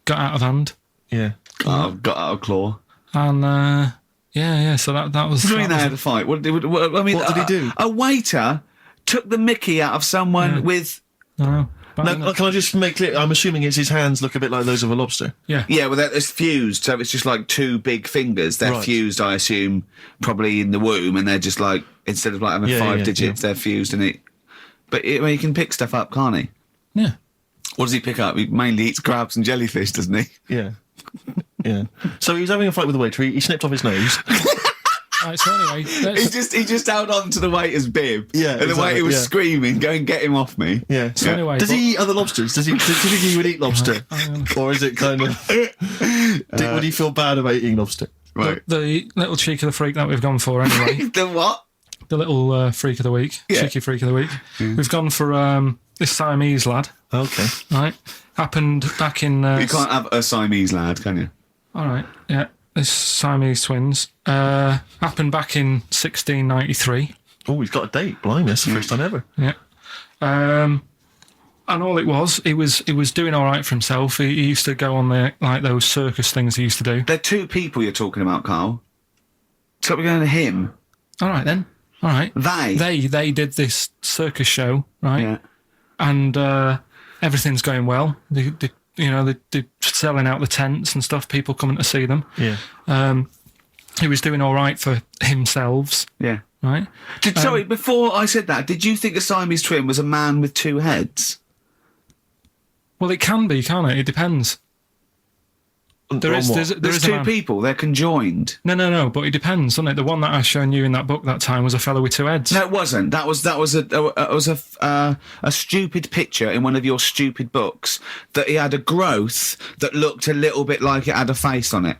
got out of hand, Yeah. Oh, got out of claw. and yeah. So that was. What do you that mean they was- had a fight? What did he do? A waiter took the mickey out of someone with... No, but Now, can I just make clear? I'm assuming his hands look a bit like those of a lobster. yeah. Yeah, well, it's fused, so it's just like two big fingers. They're Right. fused, I assume, probably in the womb, and they're just like, instead of like having Yeah, five yeah, digits, they're fused in it. But he can pick stuff up, can't he? Yeah. What does he pick up? He mainly eats crabs and jellyfish, doesn't he? Yeah. Yeah. So he was having a fight with the waiter. He snipped off his nose. Right, so anyway, He just held on to the waiter's bib. Yeah, And the exactly, waiter was yeah. screaming, go and get him off me. Yeah. so anyway, Does he eat other lobsters? Do you think he would eat lobster? Or is it kind of... would he feel bad about eating lobster? Right. the little cheek of the freak that we've gone for anyway. The what? The little freak of the week, Yeah. cheeky freak of the week. We've gone for this Siamese lad, Okay. right? Happened back in. You can't have a Siamese lad, can you? All right, yeah. This Siamese twins happened back in 1693. Oh, he's got a date. Blimey, that's the first time ever. Yeah. And all it was, he was doing all right for himself. He used to go on those circus things he used to do. They're two people you're talking about, Carl. So we're going to him. All right then. All right. They. They did this circus show, right? Yeah. And everything's going well. They're selling out the tents and stuff. People coming to see them. Yeah. He was doing all right for himself, Yeah. right? Sorry, before I said that, did you think a Siamese twin was a man with two heads? Well, it can be, can't it? It depends. There is There's a two man. people, they're conjoined. No, but it depends, doesn't it? The one that I shown you in that book that time was a fellow with two heads. No, it wasn't. That was a stupid picture in one of your stupid books that he had a growth that looked a little bit like it had a face on it.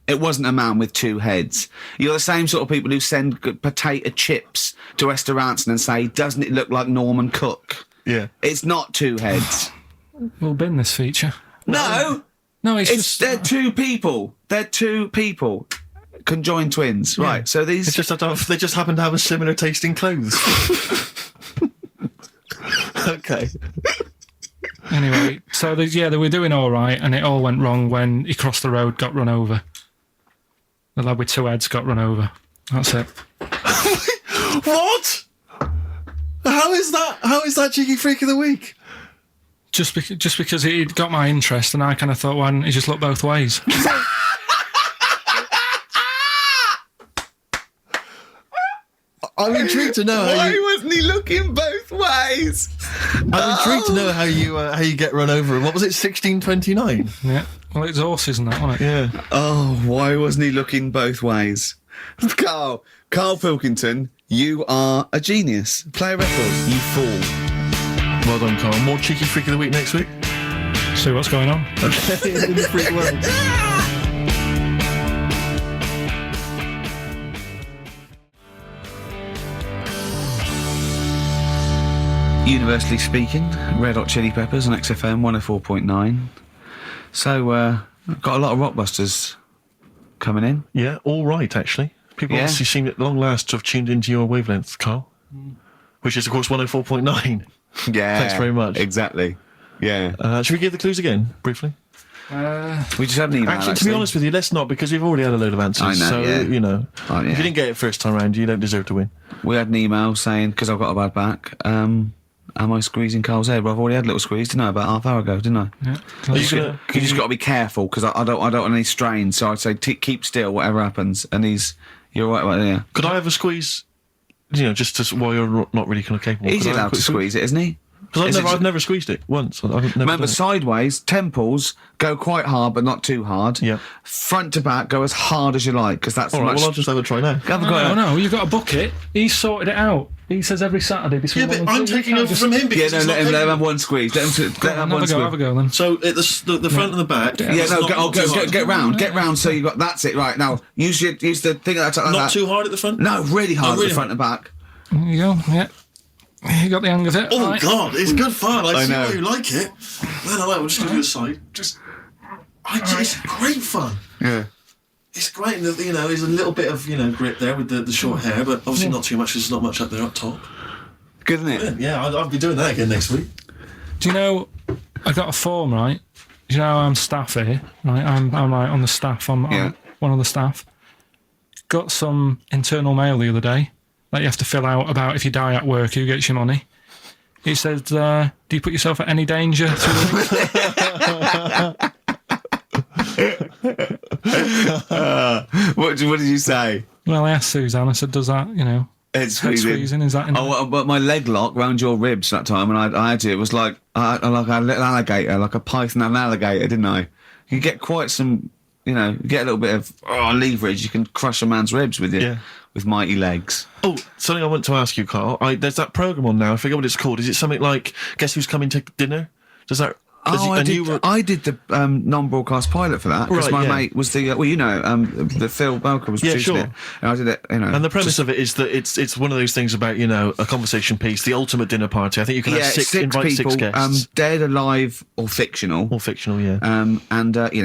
It wasn't a man with two heads. You're the same sort of people who send potato chips to restaurants and say, doesn't it look like Norman Cook? Yeah. It's not two heads. We'll bin this feature. No! No, it's It's just they're two people. They're two people. Conjoined twins. Right. So these They just happen to have a similar taste in clothes. Okay. Anyway, so they were doing all right, and it all went wrong when he crossed the road, got run over. The lad with 2 heads got run over. That's it. What? How is that cheeky freak of the week? Just because it got my interest, and I kind of thought, why didn't he just look both ways? I'm intrigued to know how Why wasn't he looking both ways? I'm intrigued to know how you get run over. What was it, 1629? Yeah. Well, it's horses and that, wasn't it? Yeah. Oh, why wasn't he looking both ways? Carl Pilkington, you are a genius. Play a record, you fool. Well done, Carl. More cheeky freak of the week next week. See what's going on. In the freak world. Universally speaking, Red Hot Chili Peppers on XFM 104.9. So, got a lot of rockbusters coming in. Yeah, all right, actually. People Yeah. obviously seem at long last to have tuned into your wavelength, Carl. Which is, of course, 104.9. Yeah. Thanks very much. Exactly. Yeah. Should we give the clues again, briefly? We just had an email. Actually, to be honest with you, let's not, because we've already had a load of answers. I know, so, yeah. you know, Oh, yeah. if you didn't get it first time round, you don't deserve to win. We had an email saying, because I've got a bad back, am I squeezing Carl's head? Well, I've already had a little squeeze, didn't I, about half hour ago, didn't I? Yeah. Are you gonna- You just got to be careful, because I don't want any strain, so I'd say keep still, whatever happens. And you're right about there. Could I have a squeeze, just while you're not really kind of capable? He's Could I have a allowed to quick squeeze it, isn't he? Because Is it I've never squeezed it once. I've never Remember, done it. sideways, temples, go quite hard, but not too hard. Yeah. Front to back, go as hard as you like, because that's All right, much... well, I'll just have a try now. Have a go. No, you've got a bucket. He's sorted it out. He says every Saturday between Yeah, but 1 and I'm 2, you taking can't over just- from him Yeah, because no, he's not let him taking- have one squeeze. Let him have one Have squeeze. a go then. So at the front and the back. Yeah, it's no, not too hard. get round. So you got that's it. Right now, use the thing like that. Not too hard at the front. No, really hard really at the front and back. There you go. Yeah. You got the hang of it. Oh right. God, it's good fun. I see know. why you like it. No, we'll just give you a side. It's great fun. Yeah. It's great that there's a little bit of grip there with the short hair, but obviously not too much. There's not much up there up top. Good, isn't it? Yeah, I'll be doing that again next week. Do you know, I got a form, right? Do you know I'm staff here, right? I'm like on the staff. I'm one of the staff. Got some internal mail the other day that you have to fill out about if you die at work, who gets your money. It says, do you put yourself at any danger through the week? What did you say? Well, I asked Suzanne, I said, does that, It's head squeezing, is that in but my leg lock round your ribs that time, and I had to. It was like a little alligator, like a python and an alligator, didn't I? You get quite some, you get a little bit of leverage. You can crush a man's ribs with with mighty legs. Oh, something I want to ask you, Carl. There's that program on now. I forget what it's called. Is it something like Guess Who's Coming to Dinner? Does that? I did the non-broadcast pilot for that because Right, my yeah. mate was the the Phil Belker was producing sure. it, and I did it. And the premise of it is that it's one of those things about a conversation piece, the ultimate dinner party. I think you can have invite people, six guests, dead, alive, or fictional. or fictional, yeah.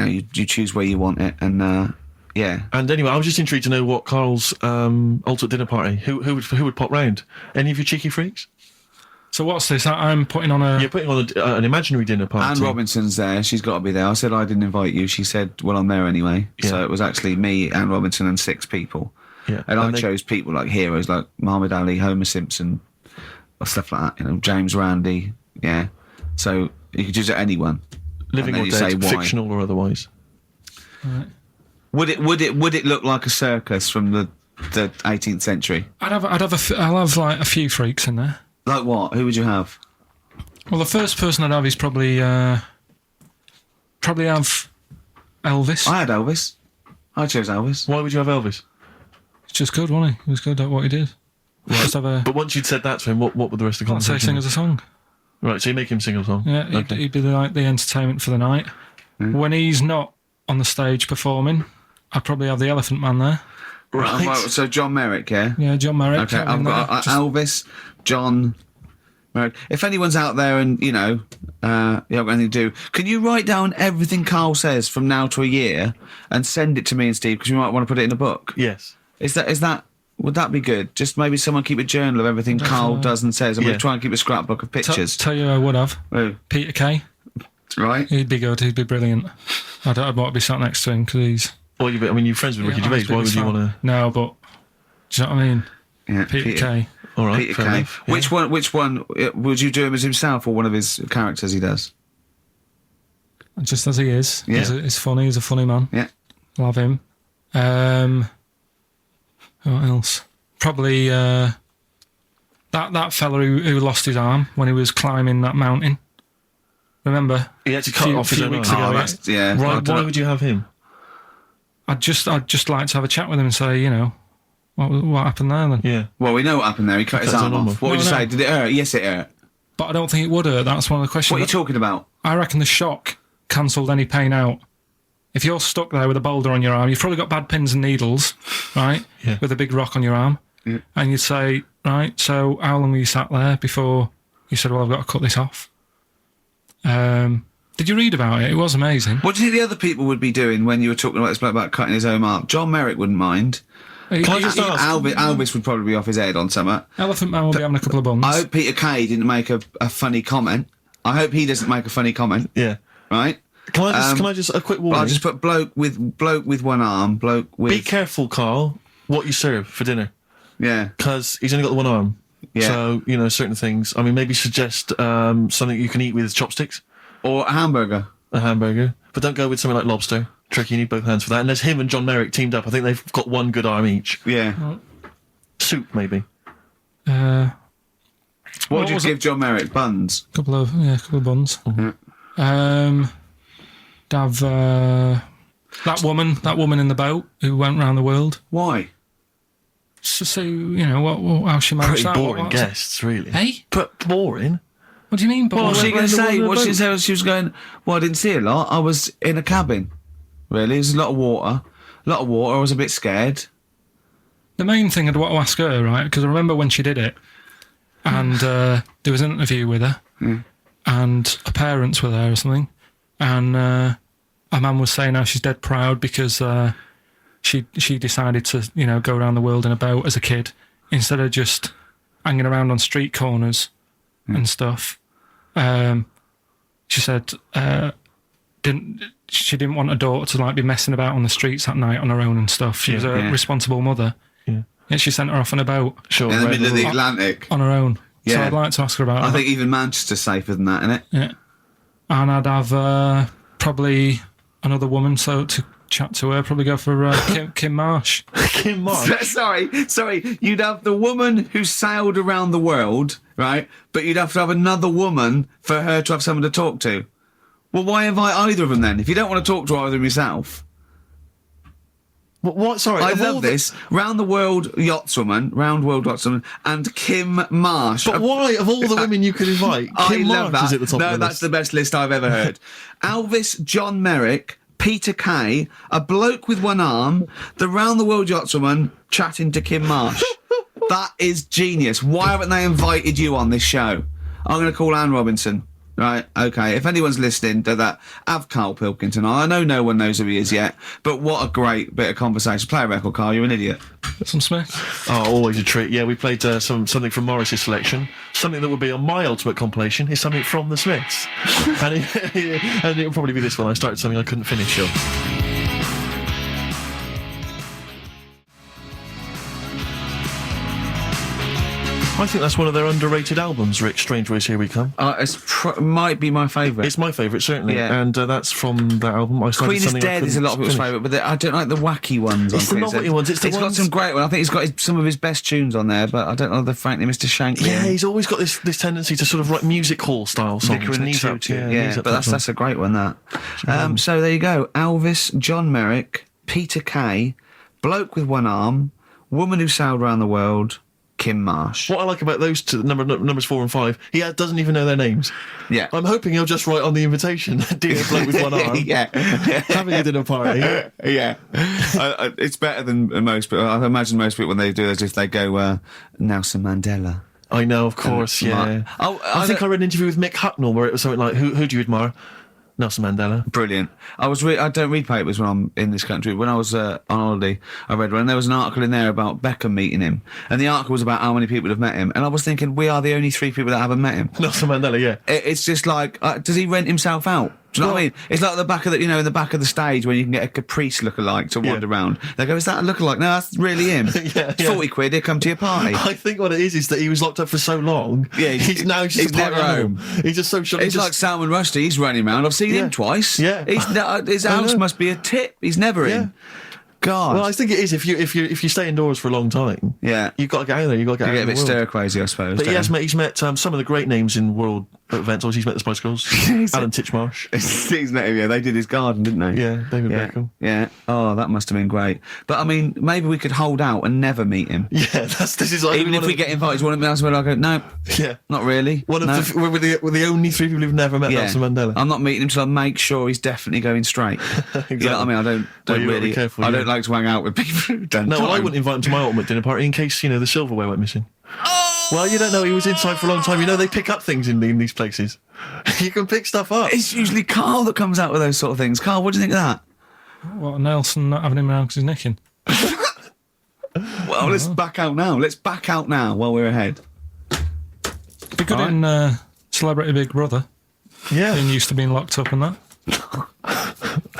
You choose where you want it, and yeah. And anyway, I was just intrigued to know what Carl's ultimate dinner party. Who would pop round? Any of you cheeky freaks? So what's this? I'm putting on You're putting on an imaginary dinner party. Anne Robinson's there. She's got to be there. I said I didn't invite you. She said, well, I'm there anyway. Yeah. So it was actually me, Anne Robinson, and 6 people. Yeah. And I they- chose people like heroes like Muhammad Ali, Homer Simpson, or stuff like that. James Randi. Yeah. So you could choose anyone. living and or then you say dead, why. fictional or otherwise. Would it look like a circus from the 18th century? I'll have like a few freaks in there. Like what? Who would you have? Well, the first person I'd have is probably have Elvis. I had Elvis. I chose Elvis. Why would you have Elvis? It's just good, wasn't he? He was good at what he did. Just have a But once you'd said that to him, what would the rest of the let's say conversation sing be? as a song. Right, so you make him sing a song. Yeah, Okay. he'd be like the entertainment for the night. When he's not on the stage performing, I'd probably have the Elephant Man there. Right. So John Merrick, yeah? Yeah, John Merrick. Okay, have I've him got there. Just- Elvis, John Merrick. If anyone's out there and, you haven't got anything to do, can you write down everything Carl says from now to a year and send it to me and Steve, because we might want to put it in a book? Yes. Would that be good? Just maybe someone keep a journal of everything Carl does and says, and Yeah. we'll try and keep a scrapbook of pictures. Tell you who I would have. Who? Peter Kay. right? He'd be good. He'd be brilliant. I'd want to be sat next to him because he's. Well, you're friends with Ricky Gervais. Why would you want to? No, but do you know what I mean? Yeah, Peter Kay. All right, Peter fair Kay. enough, yeah. Which one would you do him as himself or one of his characters he does? Just as he is. Yeah. He's funny. He's a funny man. Yeah. Love him. What else? Probably that fella who lost his arm when he was climbing that mountain. Remember? He had to cut off his few own weeks arm. ago. that's, yeah. Why would you have him? I'd just like to have a chat with him and say, you know, what happened there then? Yeah. Well, we know what happened there. He cut his arm off. What would you say? Did it hurt? Yes, it hurt. But I don't think it would hurt. That's one of the questions. What are you talking about? I reckon the shock cancelled any pain out. If you're stuck there with a boulder on your arm, you've probably got bad pins and needles, right? Yeah. With a big rock on your arm. Yeah. And you'd say, right, so how long were you sat there before you said, well, I've got to cut this off? Did you read about it? It was amazing. What do you think the other people would be doing when you were talking about this bloke about cutting his own arm? John Merrick wouldn't mind. Can I just ask? Elvis would probably be off his head on something. Elephant Man will be having a couple of buns. I hope Peter Kay didn't make a funny comment. I hope he doesn't make a funny comment. Yeah. Right? Can I just a quick warning? I'll just put bloke with one arm, bloke with... Be careful, Carl, what you serve for dinner. Yeah. Because he's only got the one arm. Yeah. So, you know, certain things. I mean, maybe suggest something you can eat with chopsticks. Or a hamburger. A hamburger. But don't go with something like lobster. Tricky, you need both hands for that. And there's him and John Merrick teamed up. I think they've got one good arm each. Yeah. Soup, maybe. What would you give John Merrick? Buns? Couple of buns. Yeah. Have that woman in the boat who went round the world. Why? So see, you know, how she managed Pretty that. boring guests, really. Hey? But boring? What do you mean? What was she going to say? What she said? She was going, well, I didn't see a lot. I was in a cabin. Really? There's a lot of water. I was a bit scared. The main thing I'd want to ask her, right, because I remember when she did it, and there was an interview with her, and her parents were there or something, and her mum was saying how she's dead proud because she decided to, you know, go around the world in a boat as a kid instead of just hanging around on street corners and stuff. She said she didn't want her daughter to like be messing about on the streets at night on her own and stuff. She was a responsible mother. Yeah. Yeah, she sent her off on a boat. Sure. In the middle of the Atlantic. On her own. So Yeah. I'd like to ask her about that. I think even Manchester's safer than that, isn't it? Yeah. And I'd have probably another woman to chat to her. Probably go for Kim Marsh. Kim Marsh. Sorry. You'd have the woman who sailed around the world, right? But you'd have to have another woman for her to have someone to talk to. Well, why invite either of them then? If you don't want to talk to either of them yourself. What? Sorry. I of all love this. Round world yachtswoman, and Kim Marsh. But why, of all the women you could invite, Kim love Marsh that. is at the top No, of the that's list. the best list I've ever heard. Elvis, John Merrick, Peter Kay, a bloke with one arm, the round the world yachtswoman chatting to Kim Marsh. That is genius. Why haven't they invited you on this show? I'm going to call Anne Robinson. Right, okay. If anyone's listening to that, have Carl Pilkington. I know no one knows who he is yet, but what a great bit of conversation. Play a record, Carl. You're an idiot. Some Smith. Oh, always a treat. Yeah, we played something from Morris's selection. Something that would be on my ultimate compilation is something from the Smiths. and it'll probably be this one. I started something I couldn't finish, sure. I think that's one of their underrated albums, Rick. Strange Ways Here We Come. Might be my favourite. It's my favourite, certainly. Yeah. And that's from that album. I started Queen is something I Dead is a lot of people's couldn't favourite, but I don't like the wacky ones. It's on the Queen is novelty Dead. ones. It's the got ones- some great ones. I think he's got some of his best tunes on there, but I don't know the frankly Mr. Shankly. Yeah, he's always got this tendency to sort of write music hall style songs. Vicar and the Knees Up, Tutu. Knees Yeah, Up, but that's a great one, that. So there you go. Elvis, John Merrick, Peter Kay, bloke with one arm, woman who sailed around the world, Kim Marsh. What I like about those two, numbers 4 and 5, he doesn't even know their names. Yeah. I'm hoping he'll just write on the invitation, dear bloke with one arm, Yeah. having a dinner party. Yeah. It's better than most people. I imagine most people, when they do this, if they go, Nelson Mandela. I know, of course, yeah. I think I read an interview with Mick Hucknall where it was something like, who do you admire? Nelson Mandela. Brilliant. I don't read papers when I'm in this country. When I was on holiday, I read one. And there was an article in there about Beckham meeting him, and the article was about how many people have met him. And I was thinking, we are the only 3 people that haven't met him. Nelson Mandela, yeah. It's just like, does he rent himself out? Do you know what I mean? It's like the back of in the back of the stage when you can get a Caprice lookalike to wander around. They go, is that a lookalike? No, that's really him. Yeah. 40 quid, he'll come to your party. I think what it is that he was locked up for so long. Yeah, he's now just he's a party never animal. home. He's just so short. It's like Salman Rushdie, he's running around. I've seen him twice. Yeah. His house must be a tip. He's never in. God. Well, I think it is if you stay indoors for a long time. Yeah. You've got to get out there. You've got to get out get a in bit the world. stir crazy, I suppose. But he's met some of the great names in world events. Obviously, he's met the Spice Girls, Alan Titchmarsh. He's met him, yeah. They did his garden, didn't they? Yeah, David Beckham. Yeah. Oh, that must have been great. But I mean, maybe we could hold out and never meet him. Yeah, this is like Even if we get invited to one of them, that's where I go, no, not really. One of we're the only three people who've never met Nelson Mandela. I'm not meeting him till I make sure he's definitely going straight. Exactly. You know what I mean? I don't really. Careful, I don't like to hang out with people who don't. No, well, I wouldn't invite him to my ultimate dinner party in case the silverware went missing. Oh! Well, you don't know. He was inside for a long time. They pick up things in these places. You can pick stuff up. It's usually Carl that comes out with those sort of things. Carl, what do you think of that? What, Nelson not having him around because he's nicking? Well, let's back out now. Let's back out now while we're ahead. Be good in Celebrity Big Brother. Yeah. Being used to being locked up and that.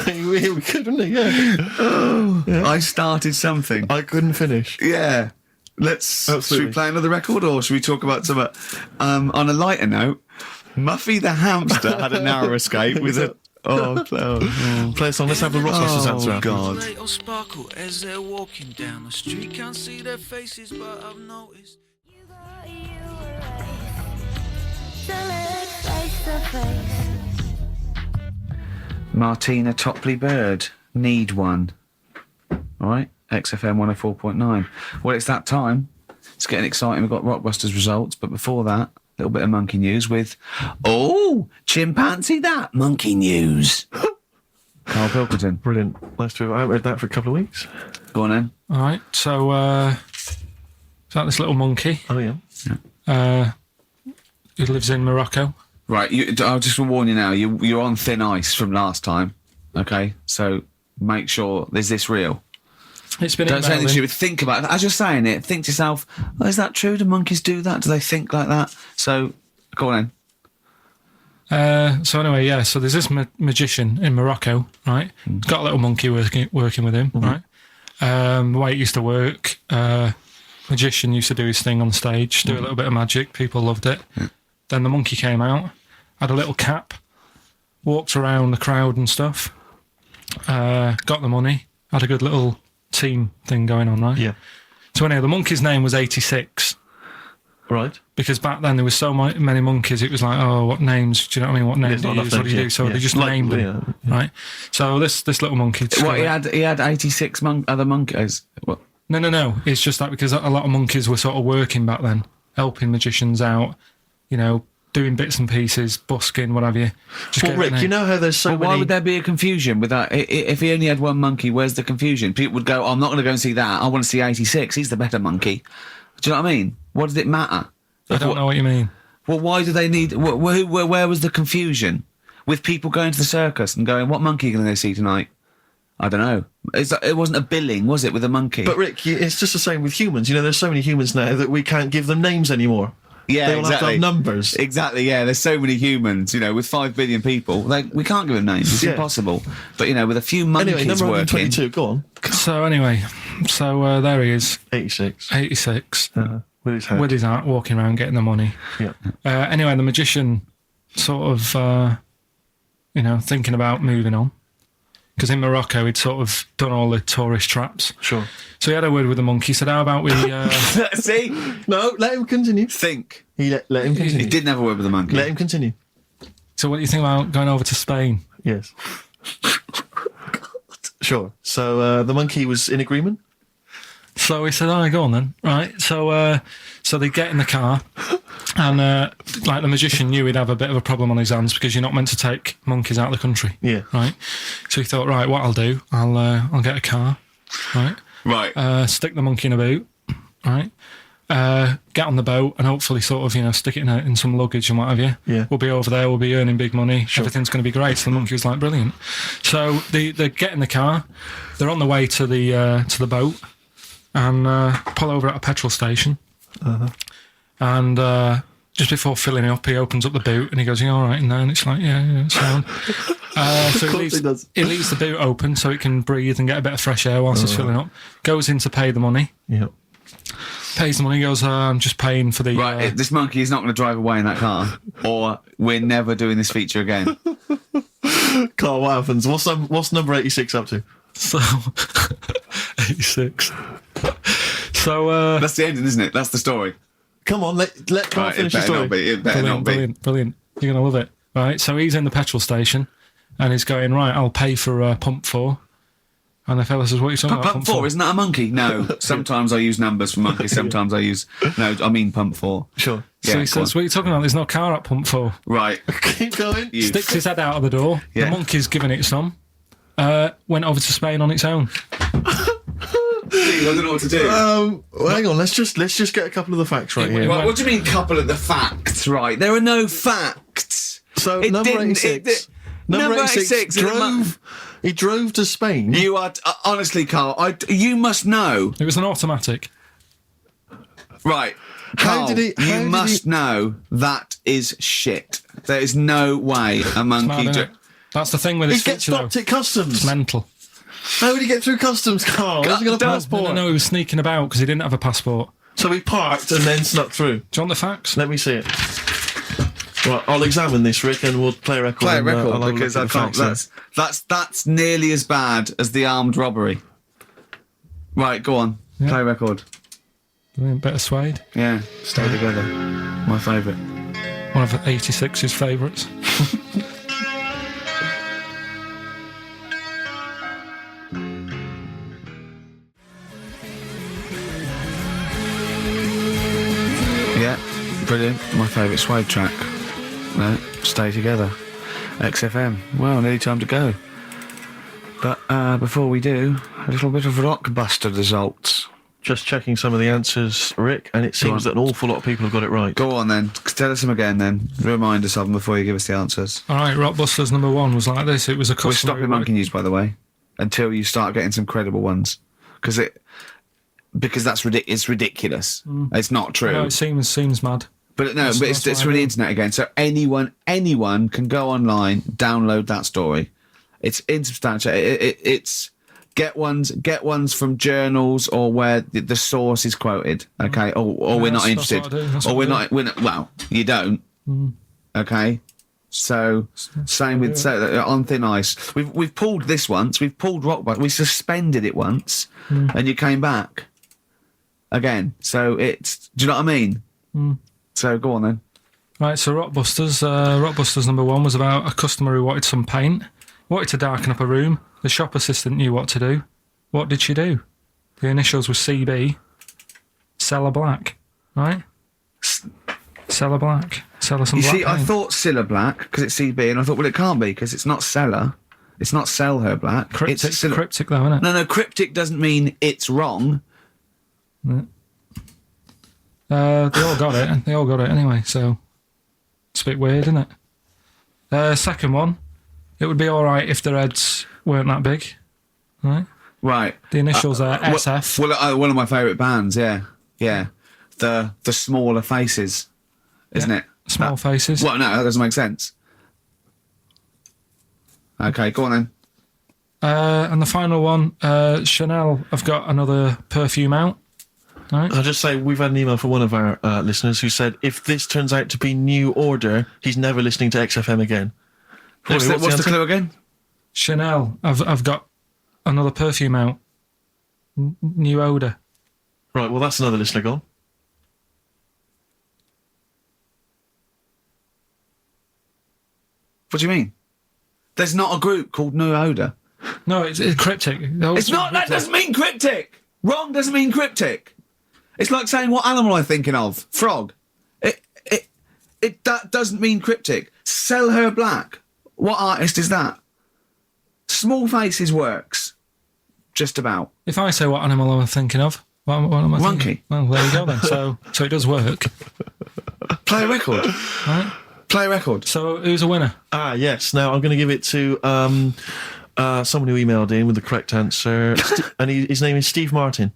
We could, wouldn't he? Yeah. I started something. I couldn't finish. Yeah. Should we play another record or should we talk about some... on a lighter note, Muffy the hamster had a narrow escape with a... Play a song. Let's have the Rockbusters answer. Oh, God. Light or sparkle as they're walking down the street. Can't see their faces, but I've noticed. Martina Topley Bird, Need One. All right, XFM 104.9. Well, it's that time. It's getting exciting. We've got Rockbusters results, but before that, a little bit of monkey news with, chimpanzee that, monkey news. Carl Pilkington. Brilliant. Nice to have. I haven't read that for a couple of weeks. Go on then. All right, so is that this little monkey Oh, yeah. who lives in Morocco? Right, I'll just warn you now, you're on thin ice from last time, okay? So make sure, is this real? It's been Don't say anything emailing. stupid. Think about it. As you're saying it, think to yourself, is that true? Do monkeys do that? Do they think like that? So, go on then. So anyway, so there's this magician in Morocco, right? He's got a little monkey working with him, right? The way it used to work, magician used to do his thing on stage, do a little bit of magic. People loved it. Then the monkey came out, had a little cap, walked around the crowd and stuff, got the money, had a good little team thing going on, right? Yeah. So anyway, the monkey's name was 86. Right. Because back then there was so many monkeys, it was like, oh, what names? Do you know what I mean? What names do you use? What do you do? So they just named them, right? So this little monkey. What, he had 86 other monkeys? What? No. It's just that because a lot of monkeys were sort of working back then, helping magicians out, doing bits and pieces, busking, what have you. Well, Rick, you know how there's so many... Why would there be a confusion with that? If he only had one monkey, where's the confusion? People would go, I'm not going to go and see that. I want to see 86. He's the better monkey. Do you know what I mean? What does it matter? I don't know what you mean. Well, why do they need... Where was the confusion? With people going to the circus and going, what monkey are you going to go see tonight? I don't know. It wasn't a billing, was it, with a monkey? But Rick, it's just the same with humans. There's so many humans now that we can't give them names anymore. Yeah, they all have to have numbers. Exactly, yeah. There's so many humans, with 5 billion people. We can't give them names. It's impossible. But, with a few monkeys anyway, number working... 122, go on. So anyway, there he is. 86. 86. With his hat. With his hat, walking around getting the money. Yeah. Anyway, the magician sort of, thinking about moving on. Because in Morocco, he'd sort of done all the tourist traps. Sure. So he had a word with the monkey, said, how about we... See? No, let him continue. Think. Let him continue. He didn't have a word with the monkey. Let him continue. So what do you think about going over to Spain? Yes. Sure. So the monkey was in agreement? So he said, all right, go on then. Right. So they get in the car and the magician knew he'd have a bit of a problem on his hands because you're not meant to take monkeys out of the country. Yeah. Right. So he thought, right, what I'll do, I'll get a car. Right. Right. Stick the monkey in a boot. Right. Get on the boat and hopefully sort of, stick it in some luggage and what have you. Yeah. We'll be over there, we'll be earning big money. Sure. Everything's going to be great. So the monkey was like, brilliant. So they get in the car. They're on the way to the boat and pull over at a petrol station. And just before filling it up, he opens up the boot and he goes, "You all right in there?" And it's like, yeah, it's fine. So Of course it does. he leaves the boot open so it can breathe and get a bit of fresh air whilst it's filling up. Goes in to pay the money. Yeah. Pays the money. Goes, I'm just paying for the. Right, this monkey is not going to drive away in that car, or we're never doing this feature again. Carl, what happens? What's number 86 up to? So 86. So That's the ending, isn't it? That's the story. Come on, let Carl Right, finish it the better story. not be. It better not be. brilliant. You're gonna love it, right? So he's in the petrol station, and he's going, right, I'll pay for pump 4. And the fella says, what are you talking about? Pump 4, isn't that a monkey? No. Sometimes I use numbers for monkeys. Sometimes I use... No, I mean pump 4. Sure. So Yeah, he says, what are you talking about? There's no car at pump 4. Right. Keep going. You Sticks his head out of the door. Yeah. The monkey's giving it some. Went over to Spain on its own. I don't know what to do. Well, hang on. Let's just get a couple of the facts right here. Right, what do you mean, couple of the facts? Right, there are no facts. So It number didn't- 86. Number 86 is a drove. He drove to Spain. You are honestly, Carl. You must know. It was an automatic. Right, How Carl, did he- how you did must he- know that is shit. There is no way a monkey. Mad, innit? That's the thing with He this gets feature, though. stopped at customs. It's mental. How did he get through customs, Carl? Has he got a God, passport? No, he was sneaking about because he didn't have a passport. So he parked and then snuck through. Do you want the facts? Let me see it. Right, I'll examine this, Rick, and we'll play a record. Play a and, I'll record have a because look I at the can't. facts That's nearly as bad as the armed robbery. Right, go on. Yeah. Play a record. Brilliant. Bit of suede. Yeah, stay together. My favourite. One of 86's favourites. Yeah, brilliant. My favourite suede track. No, stay together. XFM. Well, nearly time to go. But before we do, a little bit of Rockbuster results. Just checking some of the answers, Rick, and it seems that an awful lot of people have got it right. Go on then. Tell us them again then. Remind us of them before you give us the answers. All right, Rockbusters number 1 was like this. It was a We're customer. stopping monkey news, by the way, until you start getting some credible ones. Because that's it's ridiculous. It's not true. No, it seems mad. But no, That's- but it's that's for what I the mean. internet again. So anyone can go online, download that story. It's insubstantial. It's get ones from journals or where the source is quoted. Okay, or we're not that's interested, what I do, that's or what I we're not. Well, you don't. Okay. So same with on thin ice. We've pulled this once. We've pulled Rockbuster. We suspended it once, and you came back again. So it's. Do you know what I mean? So go on then. Right, so Rockbusters number 1 was about a customer who wanted some paint, wanted to darken up a room. The shop assistant knew what to do. What did she do? The initials were CB. Seller Black, right? Seller Black. Seller some You black see, I paint. thought Cilla Black because it's CB, and I thought, well, it can't be because it's not Seller. It's not Sell Her Black. Cryptic, It's Cilla- cryptic though, isn't it? No, cryptic doesn't mean it's wrong. They all got it. They all got it anyway, so it's a bit weird, isn't it? Second one, it would be all right if their heads weren't that big, right? Right. The initials are SF. Well, one of my favourite bands, yeah. The smaller faces, isn't it? Small faces. Well, no, that doesn't make sense. Okay, go on then. And the final one, Chanel have got another perfume out. Right? I'll just say we've had an email from one of our listeners who said if this turns out to be New Order, he's never listening to XFM again. What's the answer? clue again? Chanel have got another perfume out. New odour. Right, well, that's another listener gone. What do you mean? There's not a group called New Odour. No, it's cryptic. It's not. That doesn't mean cryptic. Wrong doesn't mean cryptic. It's like saying what animal I'm thinking of. Frog. That doesn't mean cryptic. Sell Her Black. What artist is that? Small Faces works. Just about. If I say what animal I'm thinking of, what am I thinking? Monkey. Well, there you go then. So it does work. Play a record. Right? Play a record. So who's a winner? Ah, yes. Now I'm going to give it to someone who emailed in with the correct answer, and his name is Steve Martin.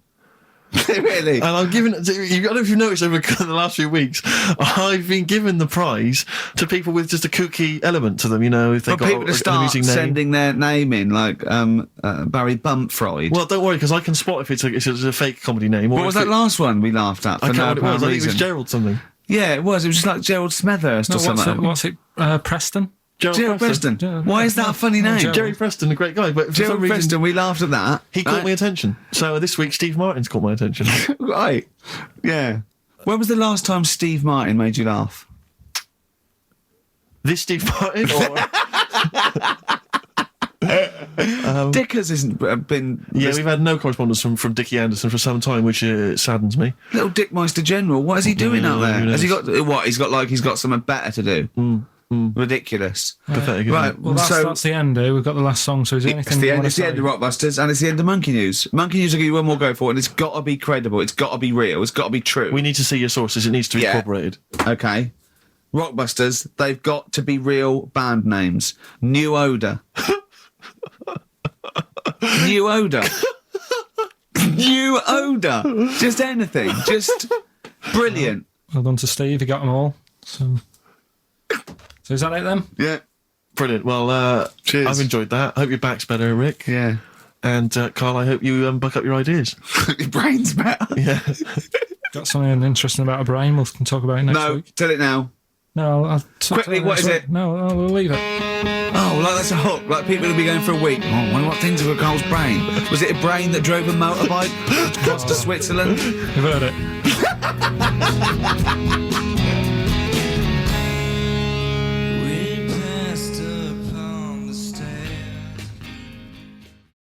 Really? And I'm giving it. I don't know if you've noticed over the last few weeks, I've been given the prize to people with just a kooky element to them. You know, if they've But got people to an start amusing name. sending their name in, like Barry Bumpfreud. Well, don't worry, because I can spot if it's a fake comedy name. Or What was if that last one we laughed at? For I can't no remember what it was. apparent I think it was reason? Gerald something. Yeah, it was. It was just like Gerald Smethurst or something. What's it? Preston? Gerald Preston. Yeah. Why is that a funny name? Gerald. Jerry Preston, a great guy, but for Gerald some reason Preston, we laughed at that. he caught my attention. So this week, Steve Martin's caught my attention. Right. Yeah. When was the last time Steve Martin made you laugh? This Steve Martin, or Dickers hasn't been... yeah, we've had no correspondence from Dickie Anderson for some time, which saddens me. Little Dickmeister General, what is he doing out there? who Has he knows? got... What, he's got something better to do? Ridiculous. Pathetic. Right, Isn't it? Well, that's the end. We've got the last song. So is there It's anything the you end. want It's to the say? end of Rockbusters, and it's the end of Monkey News. Monkey News will give you one more go for it, and it's got to be credible. It's got to be real. It's got to be true. We need to see your sources. It needs to be Yeah. corroborated. Okay. Rockbusters, they've got to be real band names. New Odor. New Odor. New Odor. Just anything. Just brilliant. Well done to Steve. He got them all. So is that it then? Yeah. Brilliant. Well, Cheers. I've enjoyed that. I hope your back's better, Rick. Yeah. And Carl, I hope you buck up your ideas. Your brain's better. Yeah. Got something interesting about a brain. We can talk about it next No, week. tell it now. No, I'll Quickly, what is it? No, we'll leave it. Oh, like that's a hook. Like people will be going for a week. Oh, I wonder what things were Carl's brain. Was it a brain that drove a motorbike across to Switzerland? You've heard it.